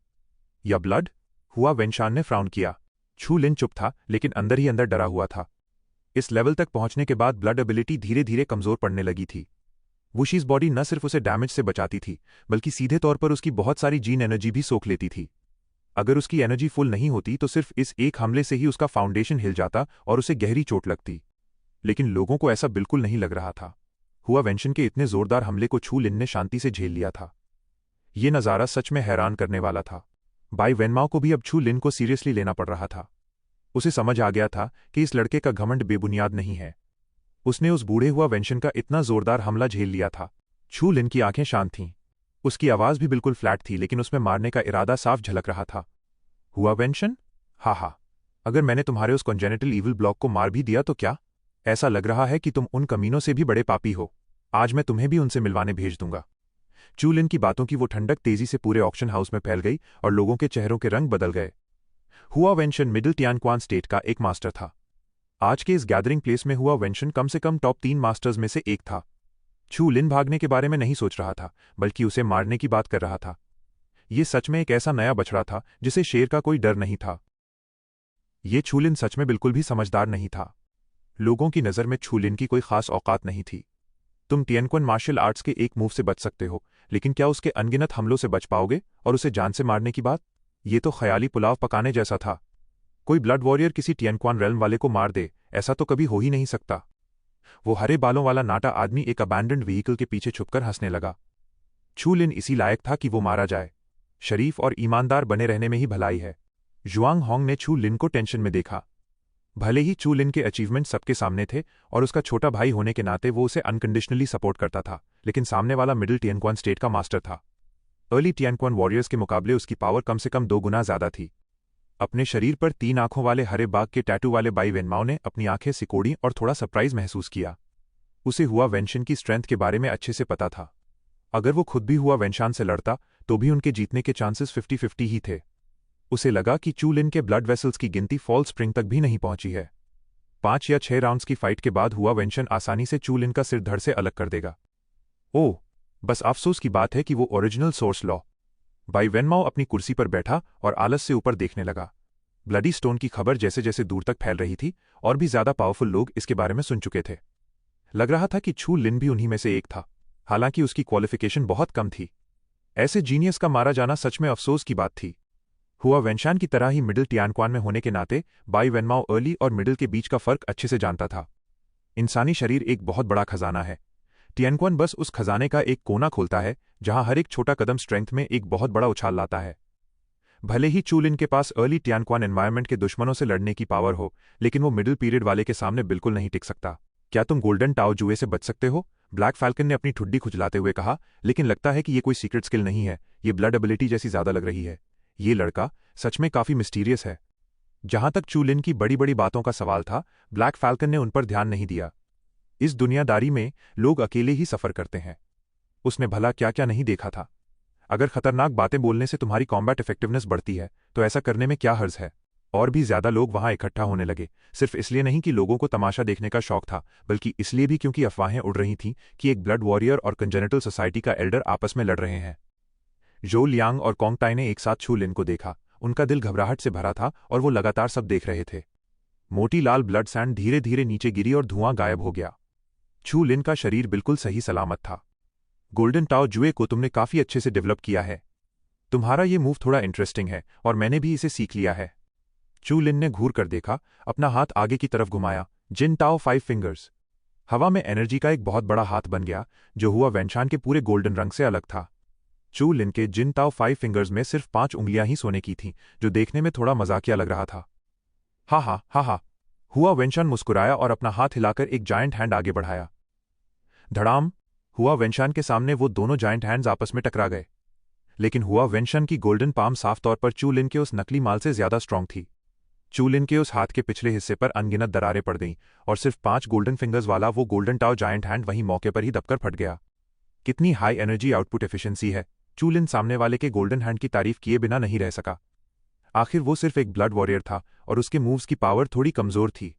Speaker 1: या ब्लड? हुआ वेंशान ने फ्राउन किया। चू लिन चुप था, लेकिन अंदर ही अंदर डरा हुआ था। इस लेवल तक पहुंचने के बाद ब्लड एबिलिटी धीरे धीरे कमजोर पड़ने लगी थी। वुशीज बॉडी न सिर्फ उसे डैमेज से बचाती थी, बल्कि सीधे तौर पर उसकी बहुत सारी जीन एनर्जी भी सोख लेती थी। अगर उसकी एनर्जी फुल नहीं होती तो सिर्फ इस एक हमले से ही उसका फाउंडेशन हिल जाता और उसे गहरी चोट लगती। लेकिन लोगों को ऐसा बिल्कुल नहीं लग रहा था। हुआ वेंशन के इतने जोरदार हमले को चू लिन ने शांति से झेल लिया था। ये नज़ारा सच में हैरान करने वाला था। बाई वेनमाओ को भी अब चू लिन को सीरियसली लेना पड़ रहा था। उसे समझ आ गया था कि इस लड़के का घमंड बेबुनियाद नहीं है। उसने उस बूढ़े हुआ वेंशन का इतना जोरदार हमला झेल लिया था। चू लिन की आंखें शांत थीं। उसकी आवाज भी बिल्कुल फ्लैट थी, लेकिन उसमें मारने का इरादा साफ झलक रहा था। हुआ वेंशन, हा, अगर मैंने तुम्हारे उस कॉन्जेनिटल ईविल ब्लॉक को मार भी दिया तो क्या? ऐसा लग रहा है कि तुम उन कमीनों से भी बड़े पापी हो। आज मैं तुम्हें भी उनसे मिलवाने भेज दूंगा। चू लिन की बातों की वो ठंडक तेजी से पूरे ऑक्शन हाउस में फैल गई और लोगों के चेहरों के रंग बदल गए। हुआ वेंशन मिडिल टियानक्वान स्टेट का एक मास्टर था। आज के इस गैदरिंग प्लेस में हुआ वेंशन कम से कम टॉप 3 मास्टर्स में से एक था। चू लिन भागने के बारे में नहीं सोच रहा था, बल्कि उसे मारने की बात कर रहा था। ये सच में एक ऐसा नया बछड़ा था जिसे शेर का कोई डर नहीं था। ये चू लिन सच में बिल्कुल भी समझदार नहीं था। लोगों की नज़र में चू लिन की कोई खास औकात नहीं थी। तुम टियनक्वन मार्शल आर्ट्स के एक मूव से बच सकते हो, लेकिन क्या उसके अनगिनत हमलों से बच पाओगे? और उसे जान से मारने की बात? ये तो ख्याली पुलाव पकाने जैसा था। कोई ब्लड वॉरियर किसी टियनक्वान रेल्म वाले को मार दे, ऐसा तो कभी हो ही नहीं सकता। वो हरे बालों वाला नाटा आदमी एक अबैंडन्ड व्हीकल के पीछे छुपकर हंसने लगा। चू लिन इसी लायक था कि वो मारा जाए। शरीफ और ईमानदार बने रहने में ही भलाई है। जुआंग होंग ने चू लिन को टेंशन में देखा। भले ही चू लिन के अचीवमेंट सबके सामने थे और उसका छोटा भाई होने के नाते वो उसे अनकंडीशनली सपोर्ट करता था, लेकिन सामने वाला मिडिल टियनक्वान स्टेट का मास्टर था। अर्ली टियनक्वान वॉरियर्स के मुकाबले उसकी पावर कम से कम 2 गुना ज्यादा थी। अपने शरीर पर 3 आंखों वाले हरे बाघ के टैटू वाले बाई वेनमाओ ने अपनी आंखें सिकोड़ी और थोड़ा सरप्राइज महसूस किया। उसे हुआ वेंशन की स्ट्रेंथ के बारे में अच्छे से पता था। अगर वो खुद भी हुआ वेंशान से लड़ता तो भी उनके जीतने के चांसेस 50-50 ही थे। उसे लगा कि चू लिन के ब्लड वेसल्स की गिनती फॉल स्प्रिंग तक भी नहीं पहुंची है। 5 या 6 राउंड्स की फाइट के बाद हुआ वेंशन आसानी से चू लिन का सिर धड़ से अलग कर देगा। ओह, बस अफसोस की बात है कि वो ओरिजिनल सोर्स लॉ। बाई वेनमाओ अपनी कुर्सी पर बैठा और आलस से ऊपर देखने लगा। ब्लडी स्टोन की खबर जैसे जैसे दूर तक फैल रही थी और भी ज्यादा पावरफुल लोग इसके बारे में सुन चुके थे। लग रहा था कि छू लिन भी उन्हीं में से एक था, हालांकि उसकी क्वालिफिकेशन बहुत कम थी। ऐसे जीनियस का मारा जाना सच में अफसोस की बात थी। हुआ वेनशान की तरह ही मिडिल टियानक्वान में होने के नाते बाई वेनमाओ अर्ली और मिडिल के बीच का फर्क अच्छे से जानता था। इंसानी शरीर एक बहुत बड़ा खजाना है। टियानक्वान बस उस खजाने का एक कोना खोलता है जहां हर एक छोटा कदम स्ट्रेंथ में एक बहुत बड़ा उछाल लाता है। भले ही चू लिन के पास अर्ली टियानक्वान एनवायरमेंट के दुश्मनों से लड़ने की पावर हो, लेकिन वो मिडिल पीरियड वाले के सामने बिल्कुल नहीं टिक सकता। क्या तुम गोल्डन टाओ जुए से बच सकते हो? ब्लैक फैल्कन ने अपनी ठुड्डी खुजलाते हुए कहा, लेकिन लगता है कि ये कोई सीक्रेट स्किल नहीं है, ये ब्लड एबिलिटी जैसी ज्यादा लग रही है। ये लड़का सच में काफी मिस्टीरियस है। जहां तक चू लिन की बड़ी बड़ी बातों का सवाल था, ब्लैक फैल्कन ने उन पर ध्यान नहीं दिया। इस दुनियादारी में लोग अकेले ही सफर करते हैं। उसने भला क्या क्या नहीं देखा था। अगर खतरनाक बातें बोलने से तुम्हारी कॉम्बैट इफेक्टिवनेस बढ़ती है तो ऐसा करने में क्या हर्ज है? और भी ज्यादा लोग वहां इकट्ठा होने लगे, सिर्फ इसलिए नहीं कि लोगों को तमाशा देखने का शौक था, बल्कि इसलिए भी क्योंकि अफवाहें उड़ रही थीं कि एक ब्लड वॉरियर और कंजेनिटल सोसाइटी का एल्डर आपस में लड़ रहे हैं। जो लियांग और कोंगटाई ने एक साथ छू लिन को देखा, उनका दिल घबराहट से भरा था और वो लगातार सब देख रहे थे। मोटी लाल ब्लड सैंड धीरे धीरे नीचे गिरी और धुआं गायब हो गया। छू लिन का शरीर बिल्कुल सही सलामत था। गोल्डन टाओ जुए को तुमने काफी अच्छे से डेवलप किया है। तुम्हारा ये मूव थोड़ा इंटरेस्टिंग है और मैंने भी इसे सीख लिया है। चू लिन ने घूर कर देखा, अपना हाथ आगे की तरफ घुमाया। जिन टाओ 5 फिंगर्स। हवा में एनर्जी का एक बहुत बड़ा हाथ बन गया, जो हुआ वेनशान के पूरे गोल्डन रंग से अलग था। चू लिन के जिन टाओ 5 फिंगर्स में सिर्फ 5 उंगलियां ही सोने की थीं, जो देखने में थोड़ा मजाकिया लग रहा था। हा हा हा हा। हुआ वेनशान मुस्कुराया और अपना हाथ हिलाकर एक जायंट हैंड आगे बढ़ाया। धड़ाम। हुआ वेनशान के सामने वो दोनों जायंट हैंड्स आपस में टकरा गए। लेकिन हुआ वेनशान की गोल्डन पाम साफ तौर पर चू लिन के उस नकली माल से ज्यादा स्ट्रांग थी। चू लिन के उस हाथ के पिछले हिस्से पर अनगिनत दरारें पड़ गईं और सिर्फ 5 गोल्डन फिंगर्स वाला वो गोल्डन टाओ जायंट हैंड वहीं मौके पर ही दबकर फट गया। कितनी हाई एनर्जी आउटपुट एफिशिएंसी है! चू लिन सामने वाले के गोल्डन हैंड की तारीफ किए बिना नहीं रह सका। आखिर वो सिर्फ एक ब्लड वॉरियर था और उसके मूव्स की पावर थोड़ी कमजोर थी।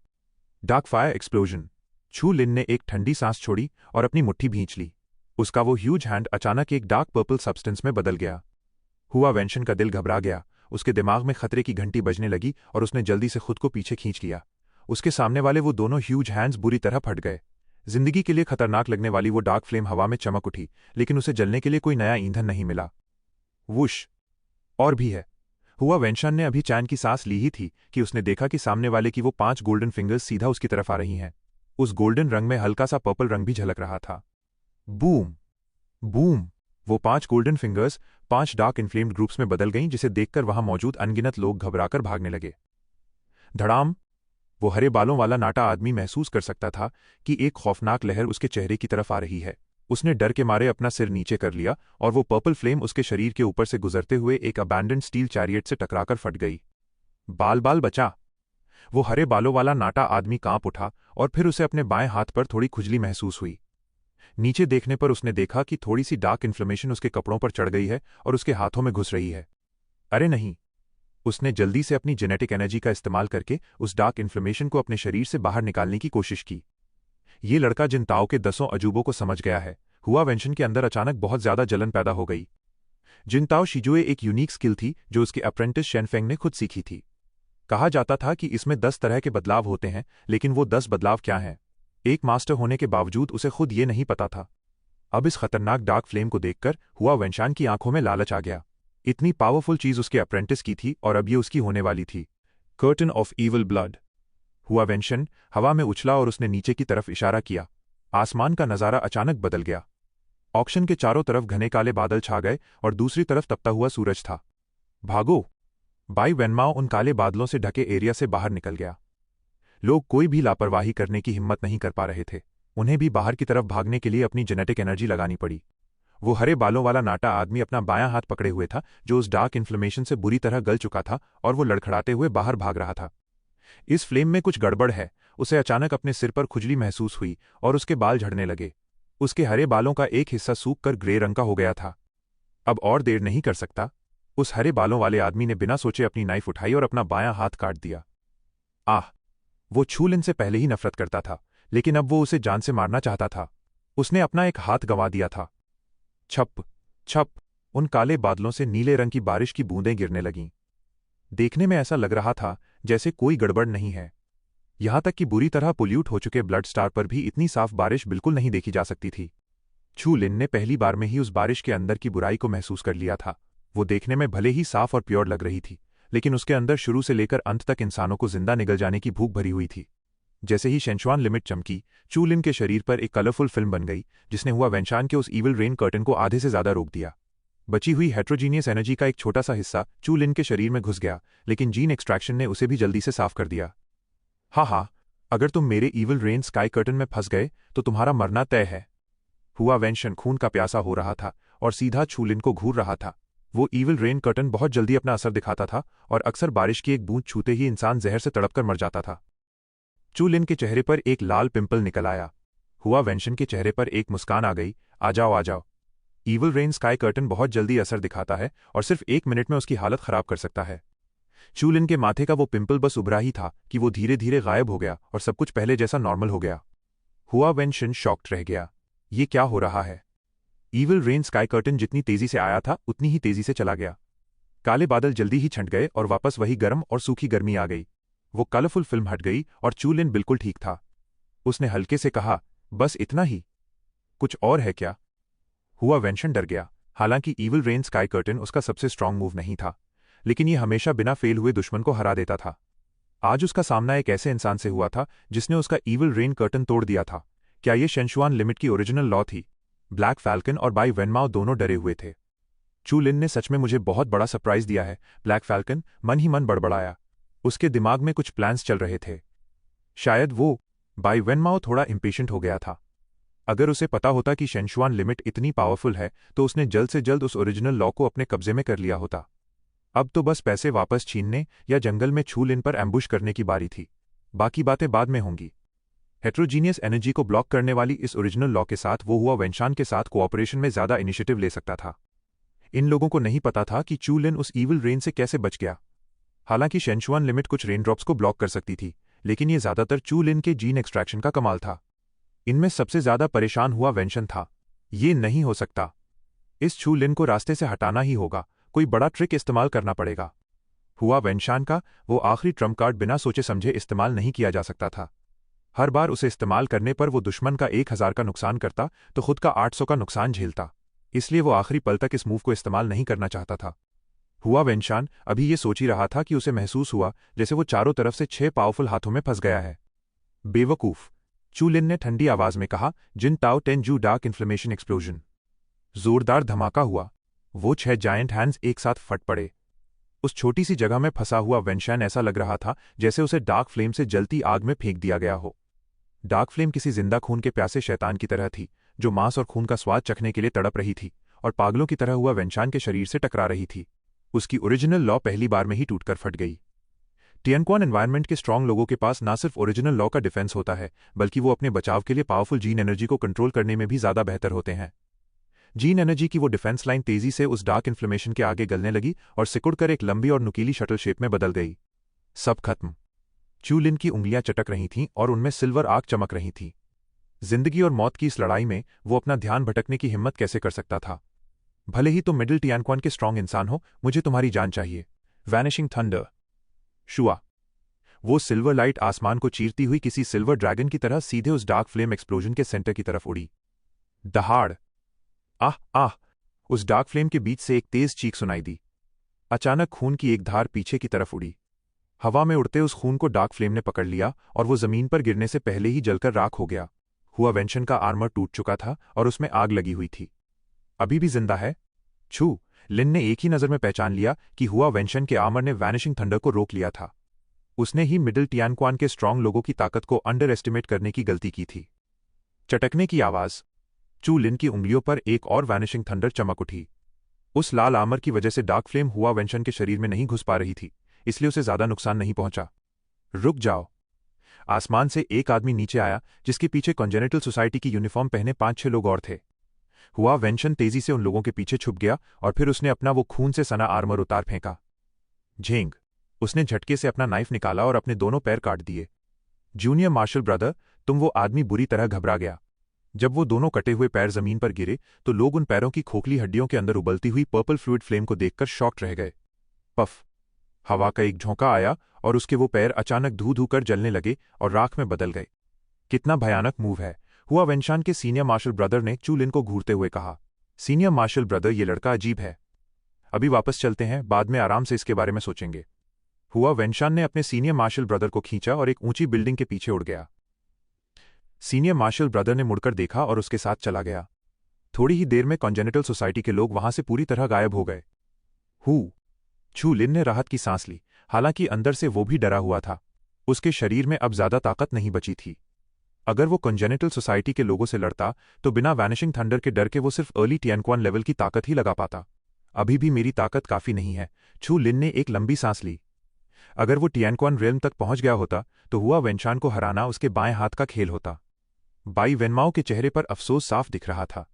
Speaker 1: Dark fire explosion. छू लिन ने एक ठंडी सांस छोड़ी और अपनी मुट्ठी भींच ली। उसका वो ह्यूज हैंड अचानक एक डार्क पर्पल सब्सटेंस में बदल गया। हुआ वेनशन का दिल घबरा गया, उसके दिमाग में खतरे की घंटी बजने लगी और उसने जल्दी से खुद को पीछे खींच लिया। उसके सामने वाले वो दोनों ह्यूज हैंड्स बुरी तरह फट गए। जिंदगी के लिए खतरनाक लगने वाली वो डार्क फ्लेम हवा में चमक उठी, लेकिन उसे जलने के लिए कोई नया ईंधन नहीं मिला। वुश! और भी है। हुआ वेनशान ने अभी चैन की सांस ली ही थी कि उसने देखा कि सामने वाले की वो 5 गोल्डन फिंगर्स सीधा उसकी तरफ आ रही हैं। उस गोल्डन रंग में हल्का सा पर्पल रंग भी झलक रहा था। बूम! बूम! वो 5 golden fingers 5 dark inflamed groups में बदल गईं, जिसे देखकर वहां मौजूद अनगिनत लोग घबराकर भागने लगे। धड़ाम! वो हरे बालों वाला नाटा आदमी महसूस कर सकता था कि एक खौफनाक लहर उसके चेहरे की तरफ आ रही है। उसने डर के मारे अपना सिर नीचे कर लिया और वो पर्पल फ्लेम उसके शरीर के ऊपर से गुजरते हुए एक अबैंडन्ड स्टील चैरियट से टकराकर फट गई। बाल बाल बचा! वो हरे बालों वाला नाटा आदमी कांप उठा और फिर उसे अपने बाएं हाथ पर थोड़ी खुजली महसूस हुई। नीचे देखने पर उसने देखा कि थोड़ी सी डार्क इन्फ्लेमेशन उसके कपड़ों पर चढ़ गई है और उसके हाथों में घुस रही है। अरे नहीं! उसने जल्दी से अपनी जेनेटिक एनर्जी का इस्तेमाल करके उस डार्क इन्फ्लेमेशन को अपने शरीर से बाहर निकालने की कोशिश की। ये लड़का जिन ताओ के 10 अजूबों को समझ गया है। हुआ वेनशन के अंदर अचानक बहुत ज्यादा जलन पैदा हो गई। जिन ताओ शिजुए एक यूनिक स्किल थी जो उसके अप्रेंटिस शेनफेंग ने खुद सीखी थी। कहा जाता था कि इसमें 10 तरह के बदलाव होते हैं, लेकिन वो 10 बदलाव क्या हैं? एक मास्टर होने के बावजूद उसे खुद ये नहीं पता था। अब इस खतरनाक डार्क फ्लेम को देखकर हुआ वेनशान की आंखों में लालच आ गया। इतनी पावरफुल चीज उसके अप्रेंटिस की थी और अब ये उसकी होने वाली थी। Curtain of evil blood. हुआ वेनशन हवा में उछला और उसने नीचे की तरफ इशारा किया। आसमान का नजारा अचानक बदल गया। ऑक्शन के चारों तरफ घने काले बादल छा गए और दूसरी तरफ तपता हुआ सूरज था। भागो! बाई वेनमाओ उन काले बादलों से ढके एरिया से बाहर निकल गया। लोग कोई भी लापरवाही करने की हिम्मत नहीं कर पा रहे थे। उन्हें भी बाहर की तरफ भागने के लिए अपनी जेनेटिक एनर्जी लगानी पड़ी। वो हरे बालों वाला नाटा आदमी अपना बायां हाथ पकड़े हुए था, जो उस डार्क इन्फ्लेमेशन से बुरी तरह गल चुका था, और वो लड़खड़ाते हुए बाहर भाग रहा था। इस फ्लेम में कुछ गड़बड़ है। उसे अचानक अपने सिर पर खुजली महसूस हुई और उसके बाल झड़ने लगे। उसके हरे बालों का एक हिस्सा सूख कर ग्रे रंग का हो गया था। अब और देर नहीं कर सकता। उस हरे बालों वाले आदमी ने बिना सोचे अपनी नाइफ उठाई और अपना बायां हाथ काट दिया। आह! वो छू लिन से पहले ही नफरत करता था, लेकिन अब वो उसे जान से मारना चाहता था। उसने अपना एक हाथ गंवा दिया था। छप छप, उन काले बादलों से नीले रंग की बारिश की बूंदें गिरने लगीं। देखने में ऐसा लग रहा था जैसे कोई गड़बड़ नहीं है। यहां तक कि बुरी तरह पोल्यूट हो चुके ब्लड स्टार पर भी इतनी साफ बारिश बिल्कुल नहीं देखी जा सकती थी। छू लिन ने पहली बार में ही उस बारिश के अंदर की बुराई को महसूस कर लिया था। वो देखने में भले ही साफ और प्योर लग रही थी, लेकिन उसके अंदर शुरू से लेकर अंत तक इंसानों को जिंदा निगल जाने की भूख भरी हुई थी। जैसे ही शेंशुआन लिमिट चमकी, चू लिन के शरीर पर एक कलरफुल फिल्म बन गई, जिसने हुआ वेनशान के उस ईविल रेन कर्टन को आधे से ज्यादा रोक दिया। बची हुई हेट्रोजीनियस एनर्जी का एक छोटा सा हिस्सा चू लिन के शरीर में घुस गया, लेकिन जीन एक्सट्रैक्शन ने उसे भी जल्दी से साफ कर दिया। हाँ, अगर तुम मेरे ईविल रेन स्काई कर्टन में फंस गए तो तुम्हारा मरना तय है। हुआ वेनशन खून का प्यासा हो रहा था और सीधा छू लिन को घूर रहा था। वो ईविल रेन कर्टन बहुत जल्दी अपना असर दिखाता था और अक्सर बारिश की एक बूंद छूते ही इंसान जहर से तड़पकर मर जाता था। चू लिन के चेहरे पर एक लाल पिंपल निकल आया। हुआ वेंशन के चेहरे पर एक मुस्कान आ गई। आ जाओ आ जाओ। ईविल रेन स्काई कर्टन बहुत जल्दी असर दिखाता है और सिर्फ 1 मिनट में उसकी हालत खराब कर सकता है। चू लिन के माथे का वो पिंपल बस उभरा ही था कि वो धीरे धीरे गायब हो गया और सब कुछ पहले जैसा नॉर्मल हो गया। हुआ वेंशन शॉक्ड रह गया। ये क्या हो रहा है? ईविल रेन स्काई कर्टन जितनी तेजी से आया था उतनी ही तेजी से चला गया। काले बादल जल्दी ही छंट गए और वापस वही गर्म और सूखी गर्मी आ गई। वो कलरफुल फिल्म हट गई और चू लिन बिल्कुल ठीक था। उसने हल्के से कहा, बस इतना ही? कुछ और है क्या? हुआ वेंशन डर गया। हालांकि ईविल रेन स्काई कर्टन उसका सबसे स्ट्रांग मूव नहीं था, लेकिन ये हमेशा बिना फेल हुए दुश्मन को हरा देता था। आज उसका सामना एक ऐसे इंसान से हुआ था जिसने उसका ईविल रेन कर्टन तोड़ दिया था। क्या ये शेंशुआन लिमिट की ओरिजिनल लॉ थी? ब्लैक फैल्कन और बाई वेनमाओ दोनों डरे हुए थे। चू लिन ने सच में मुझे बहुत बड़ा सरप्राइज दिया है, ब्लैक फैल्कन मन ही मन बड़बड़ाया। उसके दिमाग में कुछ प्लान्स चल रहे थे। शायद वो बाई वेनमाओ थोड़ा इम्पेशेंट हो गया था। अगर उसे पता होता कि शेंशुआन लिमिट इतनी पावरफुल है तो उसने जल्द से जल्द उस ओरिजिनल लॉ को अपने कब्जे में कर लिया होता। अब तो बस पैसे वापस छीनने या जंगल में छू लिन पर एम्बुश करने की बारी थी। बाकी बातें बाद में होंगी। हेट्रोजीनियस एनर्जी को ब्लॉक करने वाली इस ओरिजिनल लॉ के साथ वो हुआ वेंशान के साथ कोऑपरेशन में ज्यादा इनिशिएटिव ले सकता था। इन लोगों को नहीं पता था कि चू लिन उस ईविल रेन से कैसे बच गया। हालांकि शेंशुआन लिमिट कुछ रेनड्रॉप्स को ब्लॉक कर सकती थी, लेकिन ये ज्यादातर चू लिन के जीन एक्सट्रैक्शन का कमाल था। इनमें सबसे ज्यादा परेशान हुआ वेंशन था। ये नहीं हो सकता। इस छू लिन को रास्ते से हटाना ही होगा। कोई बड़ा ट्रिक इस्तेमाल करना पड़ेगा। हुआ वेंशान का वो आखिरी ट्रम्प कार्ड बिना सोचे समझे इस्तेमाल नहीं किया जा सकता था। हर बार उसे इस्तेमाल करने पर वो दुश्मन का 1000 का नुकसान करता तो खुद का 800 का नुकसान झेलता। इसलिए वो आखिरी पल तक इस मूव को इस्तेमाल नहीं करना चाहता था। हुआ वेंशान अभी ये सोच ही रहा था कि उसे महसूस हुआ जैसे वो चारों तरफ से 6 पावरफुल हाथों में फंस गया है। बेवकूफ, चू लिन ने ठंडी आवाज में कहा। जिन टाओ टेन जू डार्क इन्फ्लेमेशन एक्सप्लोजन। जोरदार धमाका हुआ। वो 6 जायंट हैंड्स एक साथ फट पड़े। उस छोटी सी जगह में फंसा हुआ वेंशान ऐसा लग रहा था जैसे उसे डार्क फ्लेम से जलती आग में फेंक दिया गया हो। डार्क फ्लेम किसी जिंदा खून के प्यासे शैतान की तरह थी, जो मांस और खून का स्वाद चखने के लिए तड़प रही थी और पागलों की तरह हुआ वेंशान के शरीर से टकरा रही थी। उसकी ओरिजिनल लॉ पहली बार में ही टूटकर फट गई। टियनक्वान एनवायरनमेंट के स्ट्रांग लोगों के पास ना सिर्फ ओरिजिनल लॉ का डिफेंस होता है, बल्कि वो अपने बचाव के लिए पावरफुल जीन एनर्जी को कंट्रोल करने में भी ज्यादा बेहतर होते हैं। जीन एनर्जी की वो डिफेंस लाइन तेजी से उस डार्क इन्फ्लेमेशन के आगे गलने लगी और सिकुड़कर एक लंबी और नुकीली शटल शेप में बदल गई। सब खत्म। चू लिन की उंगलियां चटक रही थीं और उनमें सिल्वर आग चमक रही थी। जिंदगी और मौत की इस लड़ाई में वो अपना ध्यान भटकने की हिम्मत कैसे कर सकता था? भले ही तुम मिडिल टियानक्वान के स्ट्रांग इंसान हो, मुझे तुम्हारी जान चाहिए। Vanishing thunder. शुआ। वो सिल्वर लाइट आसमान को चीरती हुई किसी सिल्वर ड्रैगन की तरह सीधे उस डार्क फ्लेम एक्सप्लोजन के सेंटर की तरफ उड़ी। दहाड़। आह आह। उस डार्क फ्लेम के बीच से एक तेज चीख सुनाई दी। अचानक खून की एक धार पीछे की तरफ उड़ी। हवा में उड़ते उस खून को डार्क फ्लेम ने पकड़ लिया और वो जमीन पर गिरने से पहले ही जलकर राख हो गया। हुआ वेंशन का आर्मर टूट चुका था और उसमें आग लगी हुई थी। अभी भी जिंदा है? छू लिन ने एक ही नजर में पहचान लिया कि हुआ वेंशन के आर्मर ने वैनिशिंग थंडर को रोक लिया था। उसने ही मिडिल टियानक्वान के स्ट्रांग लोगों की ताकत को अंडर एस्टिमेट करने की गलती की थी। चटकने की आवाज। चू लिन की उंगलियों पर एक और वैनिशिंग थंडर चमक उठी। उस लाल आर्मर की वजह से डार्क फ्लेम हुआ वेंशन के शरीर में नहीं घुस पा रही थी, इसलिए उसे ज्यादा नुकसान नहीं पहुंचा। रुक जाओ। आसमान से एक आदमी नीचे आया जिसके पीछे कॉन्जेनिटल सोसाइटी की यूनिफॉर्म पहने 5-6 लोग और थे। हुआ वेंशन तेजी से उन लोगों के पीछे छुप गया और फिर उसने अपना वो खून से सना आर्मर उतार फेंका। झेंग। उसने झटके से अपना नाइफ निकाला और अपने दोनों पैर काट दिए। जूनियर मार्शल ब्रदर, तुम वो आदमी बुरी तरह घबरा गया। जब वो दोनों कटे हुए पैर जमीन पर गिरे तो लोग उन पैरों की खोखली हड्डियों के अंदर उबलती हुई पर्पल फ्लूइड फ्लेम को देखकर शॉक्ड रह गए। पफ! हवा का एक झोंका आया और उसके वो पैर अचानक धू धू कर जलने लगे और राख में बदल गए। कितना भयानक मूव है, हुआ वेनशान के सीनियर मार्शल ब्रदर ने चू लिन को घूरते हुए कहा। सीनियर मार्शल ब्रदर, ये लड़का अजीब है। अभी वापस चलते हैं, बाद में आराम से इसके बारे में सोचेंगे। हुआ वेनशान ने अपने सीनियर मार्शल ब्रदर को खींचा और एक ऊंची बिल्डिंग के पीछे उड़ गया। सीनियर मार्शल ब्रदर ने मुड़कर देखा और उसके साथ चला गया। थोड़ी ही देर में कॉन्जेनिटल सोसाइटी के लोग वहां से पूरी तरह गायब हो गए। चू लिन ने राहत की सांस ली, हालांकि अंदर से वो भी डरा हुआ था। उसके शरीर में अब ज्यादा ताकत नहीं बची थी। अगर वो कॉन्जेनिटल सोसाइटी के लोगों से लड़ता तो बिना वैनिशिंग थंडर के डर के वो सिर्फ अर्ली टियानक्वान लेवल की ताकत ही लगा पाता। अभी भी मेरी ताकत काफी नहीं है, चू लिन ने एक लंबी सांस ली। अगर वो टियानक्वान रेल्म तक पहुंच गया होता तो हुआ वेनशान को हराना उसके बाएं हाथ का खेल होता। बाई वेनमाओ के चेहरे पर अफसोस साफ दिख रहा था।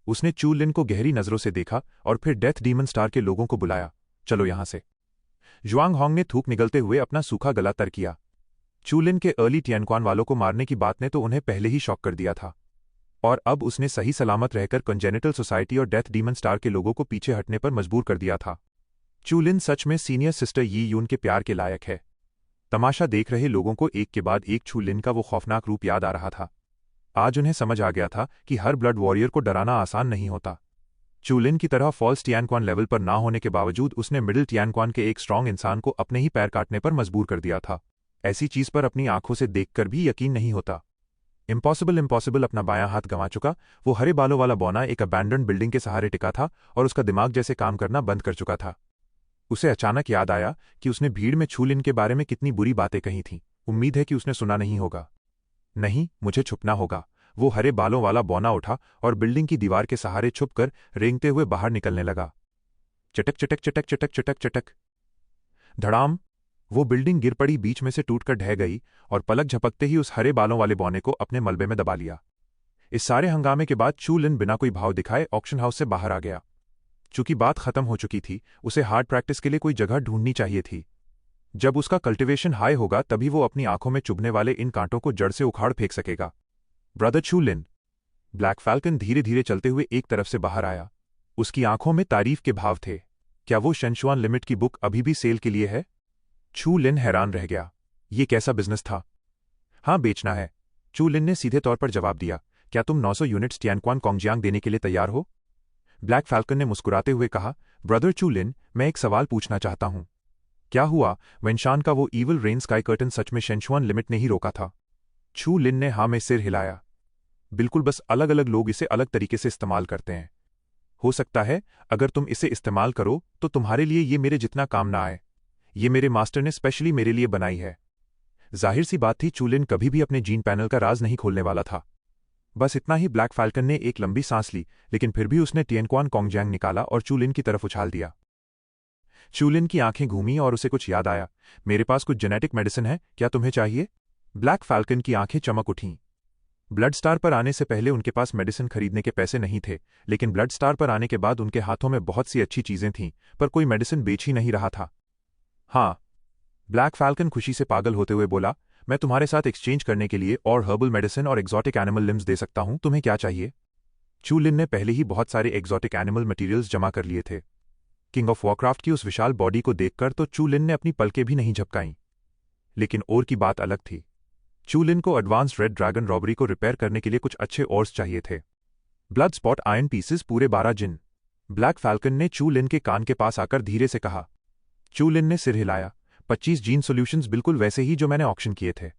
Speaker 1: उसने चू लिन को गहरी नजरों से देखा और फिर डेथ डीमन स्टार के लोगों को बुलाया, चलो यहां से। जुआंग होंग ने थूक निगलते हुए अपना सूखा गला तर किया। चू लिन के अर्ली टियानक्वान वालों को मारने की बात ने तो उन्हें पहले ही शॉक कर दिया था, और अब उसने सही सलामत रहकर कॉन्जेनिटल सोसाइटी और डेथ डीमन स्टार के लोगों को पीछे हटने पर मजबूर कर दिया था। चू लिन सच में सीनियर सिस्टर यी यून के प्यार के लायक है। तमाशा देख रहे लोगों को एक के बाद एक चू लिन का वो खौफनाक रूप याद आ रहा था। आज उन्हें समझ आ गया था कि हर ब्लड वॉरियर को डराना आसान नहीं होता। चू लिन की तरह फॉल्स टियानक्वान लेवल पर ना होने के बावजूद उसने मिडिल टियानक्वान के एक स्ट्रांग इंसान को अपने ही पैर काटने पर मजबूर कर दिया था। ऐसी चीज पर अपनी आंखों से देखकर भी यकीन नहीं होता। इम्पॉसिबल अपना बायां हाथ गंवा चुका वो हरे बालों वाला बौना एक अबैंडन्ड बिल्डिंग के सहारे टिका था और उसका दिमाग जैसे काम करना बंद कर चुका था। उसे अचानक याद आया कि उसने भीड़ में चू लिन के बारे में कितनी बुरी बातें कही थीं। उम्मीद है कि उसने सुना नहीं होगा। नहीं, मुझे छुपना होगा। वो हरे बालों वाला बौना उठा और बिल्डिंग की दीवार के सहारे छुपकर रेंगते हुए बाहर निकलने लगा। चटक चटक चटक चटक चटक चटक। धड़ाम! वो बिल्डिंग गिर पड़ी, बीच में से टूटकर ढह गई और पलक झपकते ही उस हरे बालों वाले बौने को अपने मलबे में दबा लिया। इस सारे हंगामे के बाद चू लिन बिना कोई भाव दिखाए ऑक्शन हाउस से बाहर आ गया। चूंकि बात खत्म हो चुकी थी, उसे हार्ड प्रैक्टिस के लिए कोई जगह ढूंढनी चाहिए थी। जब उसका कल्टिवेशन हाई होगा तभी वो अपनी आंखों में चुभने वाले इन कांटों को जड़ से उखाड़ फेंक सकेगा। ब्रदर चू लिन। ब्लैक फैल्कन धीरे धीरे चलते हुए एक तरफ से बाहर आया। उसकी आंखों में तारीफ के भाव थे। क्या वो शेंशुआन लिमिट की बुक अभी भी सेल के लिए है? चू लिन हैरान रह गया। ये कैसा बिजनेस था? हाँ, बेचना है, चू लिन ने सीधे तौर पर जवाब दिया। क्या तुम 900 यूनिट्स टियानक्वान कोंगजियांग देने के लिए तैयार हो? ब्लैक फैल्कन ने मुस्कुराते हुए कहा, ब्रदर चू लिन, मैं एक सवाल पूछना चाहता हूं। क्या हुआ, वेनशान का वो ईवल रेन स्काई कर्टन सच में शेंशुआन लिमिट ने ही रोका था? चू लिन ने हाँ में सिर हिलाया। बिल्कुल, बस अलग अलग लोग इसे अलग तरीके से इस्तेमाल करते हैं। हो सकता है अगर तुम इसे इस्तेमाल करो तो तुम्हारे लिए ये मेरे जितना काम ना आए। ये मेरे मास्टर ने स्पेशली मेरे लिए बनाई है। जाहिर सी बात थी, चू लिन कभी भी अपने जीन पैनल का राज नहीं खोलने वाला था। बस इतना ही। ब्लैक फैल्कन ने एक लंबी सांस ली, लेकिन फिर भी उसने टियानक्वान कोंगजियांग निकाला और चू लिन की तरफ उछाल दिया। चू लिन की आंखें घूमी और उसे कुछ याद आया। मेरे पास कुछ जेनेटिक मेडिसिन है, क्या तुम्हें चाहिए? ब्लैक फैल्कन की आंखें चमक उठीं। ब्लड स्टार पर आने से पहले उनके पास मेडिसिन खरीदने के पैसे नहीं थे, लेकिन ब्लड स्टार पर आने के बाद उनके हाथों में बहुत सी अच्छी चीजें थीं, पर कोई मेडिसिन बेच ही नहीं रहा था। हाँ, ब्लैक फैल्कन खुशी से पागल होते हुए बोला, मैं तुम्हारे साथ एक्सचेंज करने के लिए और हर्बल मेडिसिन और एक्सोटिक एनिमल लिम्स दे सकता हूं। तुम्हें क्या चाहिए? चू लिन ने पहले ही बहुत सारे एक्सोटिक एनिमल मटेरियल्स जमा कर लिए थे। किंग ऑफ वॉरक्राफ्ट की उस विशाल बॉडी को देखकर तो चू लिन ने अपनी पलकें भी नहीं झपकाईं। लेकिन और की बात अलग थी। चू लिन को एडवांस्ड रेड ड्रैगन रॉबरी को रिपेयर करने के लिए कुछ अच्छे ऑर्स चाहिए थे। ब्लड स्पॉट आयरन पीसेस पूरे 12 जिन। ब्लैक फैल्कन ने चू लिन के कान के पास आकर धीरे से कहा। चू लिन ने सिर हिलाया। 25 जीन सॉल्यूशंस, बिल्कुल वैसे ही जो मैंने ऑक्शन किए थे।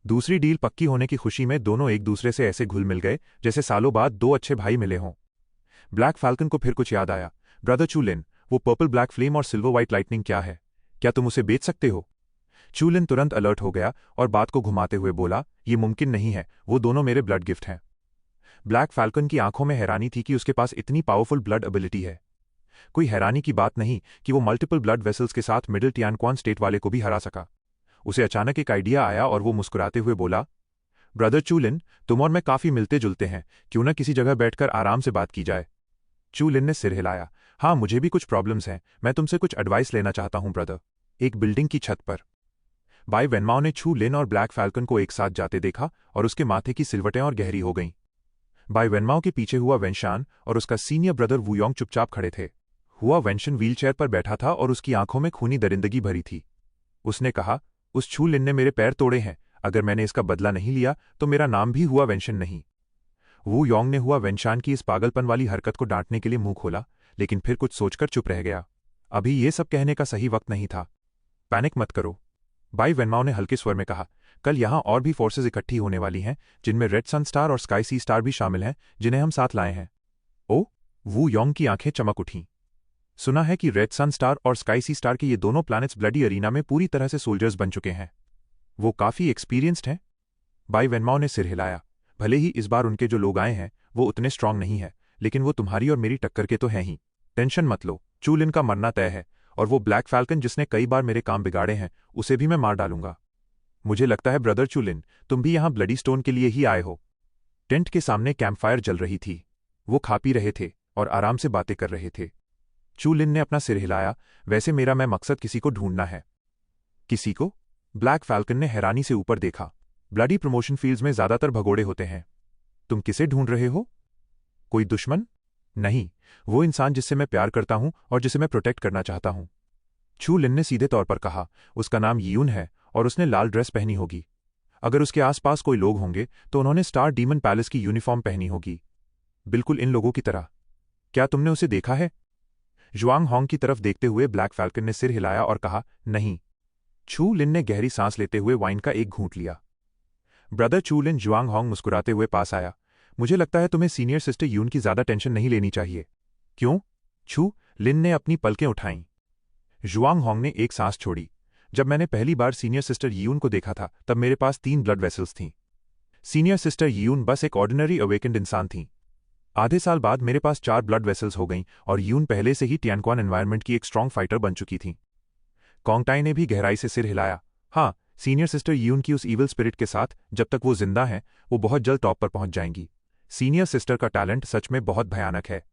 Speaker 1: दूसरी डील पक्की होने की खुशी में दोनों एक दूसरे से ऐसे घुल मिल गए जैसे सालों बाद दो अच्छे भाई मिले हों। ब्लैक फैल्कन को फिर कुछ याद आया। ब्रदर चू लिन, वो पर्पल ब्लैक फ्लेम और सिल्वर व्हाइट लाइटनिंग क्या है? क्या तुम उसे बेच सकते हो? चू लिन तुरंत अलर्ट हो गया और बात को घुमाते हुए बोला, ये मुमकिन नहीं है, वो दोनों मेरे ब्लड गिफ्ट हैं। ब्लैक फैल्कन की आंखों में हैरानी थी कि उसके पास इतनी पावरफुल ब्लड एबिलिटी है। कोई हैरानी की बात नहीं कि वो मल्टीपल ब्लड वेसल्स के साथ मिडिल टियानक्वान स्टेट वाले को भी हरा सका। उसे अचानक एक आइडिया आया और वो मुस्कुराते हुए बोला, ब्रदर चू लिन, तुम और मैं काफी मिलते जुलते हैं, क्यों न किसी जगह बैठकर आराम से बात की जाए? चू लिन ने सिर हिलाया। हाँ, मुझे भी कुछ प्रॉब्लम्स हैं, मैं तुमसे कुछ एडवाइस लेना चाहता हूं ब्रदर। एक बिल्डिंग की छत पर बाई वेनमाओ ने छू लिन और ब्लैक फैल्कन को एक साथ जाते देखा और उसके माथे की सिलवटें और गहरी हो गईं। बाई वेनमाओ के पीछे हुआ वेनशान और उसका सीनियर ब्रदर वुयोंग चुपचाप खड़े थे। हुआ वेनशन व्हीलचेयर पर बैठा था और उसकी आंखों में खूनी दरिंदगी भरी थी। उसने कहा, उस छू लिन ने मेरे पैर तोड़े हैं, अगर मैंने इसका बदला नहीं लिया तो मेरा नाम भी हुआ वेनशन नहीं। वू योंग ने हुआ वेनशान की इस पागलपन वाली हरकत को डांटने के लिए मुंह खोला, लेकिन फिर कुछ सोचकर चुप रह गया। अभी ये सब कहने का सही वक्त नहीं था। पैनिक मत करो, बाई वेनमाओ ने हल्के स्वर में कहा। कल यहां और भी फोर्सेज इकट्ठी होने वाली हैं, जिनमें रेड सन स्टार और स्काई सी स्टार भी शामिल हैं, जिन्हें हम साथ लाए हैं। ओ, वू योंग की आंखें चमक उठीं। सुना है कि रेड सन स्टार और स्काई सी स्टार के ये दोनों प्लैनेट्स ब्लडी अरीना में पूरी तरह से सोल्जर्स बन चुके हैं। वो काफी एक्सपीरियंस्ड हैं। बाई वेनमाओ ने सिर हिलाया। भले ही इस बार उनके जो लोग आए हैं वो उतने स्ट्रांग नहीं है, लेकिन वो तुम्हारी और मेरी टक्कर के तो हैं ही। टेंशन मत लो, चू लिन का मरना तय है, और वो ब्लैक फैल्कन जिसने कई बार मेरे काम बिगाड़े हैं उसे भी मैं मार डालूंगा। मुझे लगता है ब्रदर चू लिन, तुम भी यहां ब्लडी स्टोन के लिए ही आए हो। टेंट के सामने कैंपफायर जल रही थी। वो खा पी रहे थे और आराम से बातें कर रहे थे। चू लिन ने अपना सिर हिलाया। वैसे मेरा मैं मकसद किसी को ढूंढना है। किसी को? ब्लैक फैल्कन ने हैरानी से ऊपर देखा। ब्लडी प्रमोशन फील्ड्स में ज्यादातर भगोड़े होते हैं। तुम किसे ढूंढ रहे हो? कोई दुश्मन? नहीं, वो इंसान जिससे मैं प्यार करता हूं और जिसे मैं प्रोटेक्ट करना चाहता हूं। छू लिन ने सीधे तौर पर कहा। उसका नाम यीयून है और उसने लाल ड्रेस पहनी होगी। अगर उसके आसपास कोई लोग होंगे तो उन्होंने स्टार डीमन पैलेस की यूनिफॉर्म पहनी होगी, बिल्कुल इन लोगों की तरह। क्या तुमने उसे देखा है? जुआंग होंग की तरफ देखते हुए ब्लैक फैल्कन ने सिर हिलाया और कहा, नहीं। छू लिन ने गहरी सांस लेते हुए वाइन का एक घूंट लिया। ब्रदर चू लिन, जुआंग होंग मुस्कुराते हुए पास आया। मुझे लगता है तुम्हें सीनियर सिस्टर यून की ज्यादा टेंशन नहीं लेनी चाहिए। क्यों? छू लिन ने अपनी पलकें उठाईं। जुआंग होंग ने एक सांस छोड़ी। जब मैंने पहली बार सीनियर सिस्टर यीयून को देखा था तब मेरे पास 3 ब्लड वेसल्स थीं। सीनियर सिस्टर यीयून बस एक ऑर्डिनरी अवेकेंड इंसान थीं। आधे साल बाद मेरे पास 4 ब्लड वेसल्स हो गईं और यीयून पहले से ही टियानक्वान एनवायरनमेंट की एक स्ट्रांग फाइटर बन चुकी थीं। कॉन्गटाई ने भी गहराई से सिर हिलाया। हाँ, सीनियर सिस्टर यीयून की उस ईविल स्पिरिट के साथ जब तक वो जिंदा हैं वो बहुत जल्द टॉप पर पहुंच जाएंगी। सीनियर सिस्टर का टैलेंट सच में बहुत भयानक है।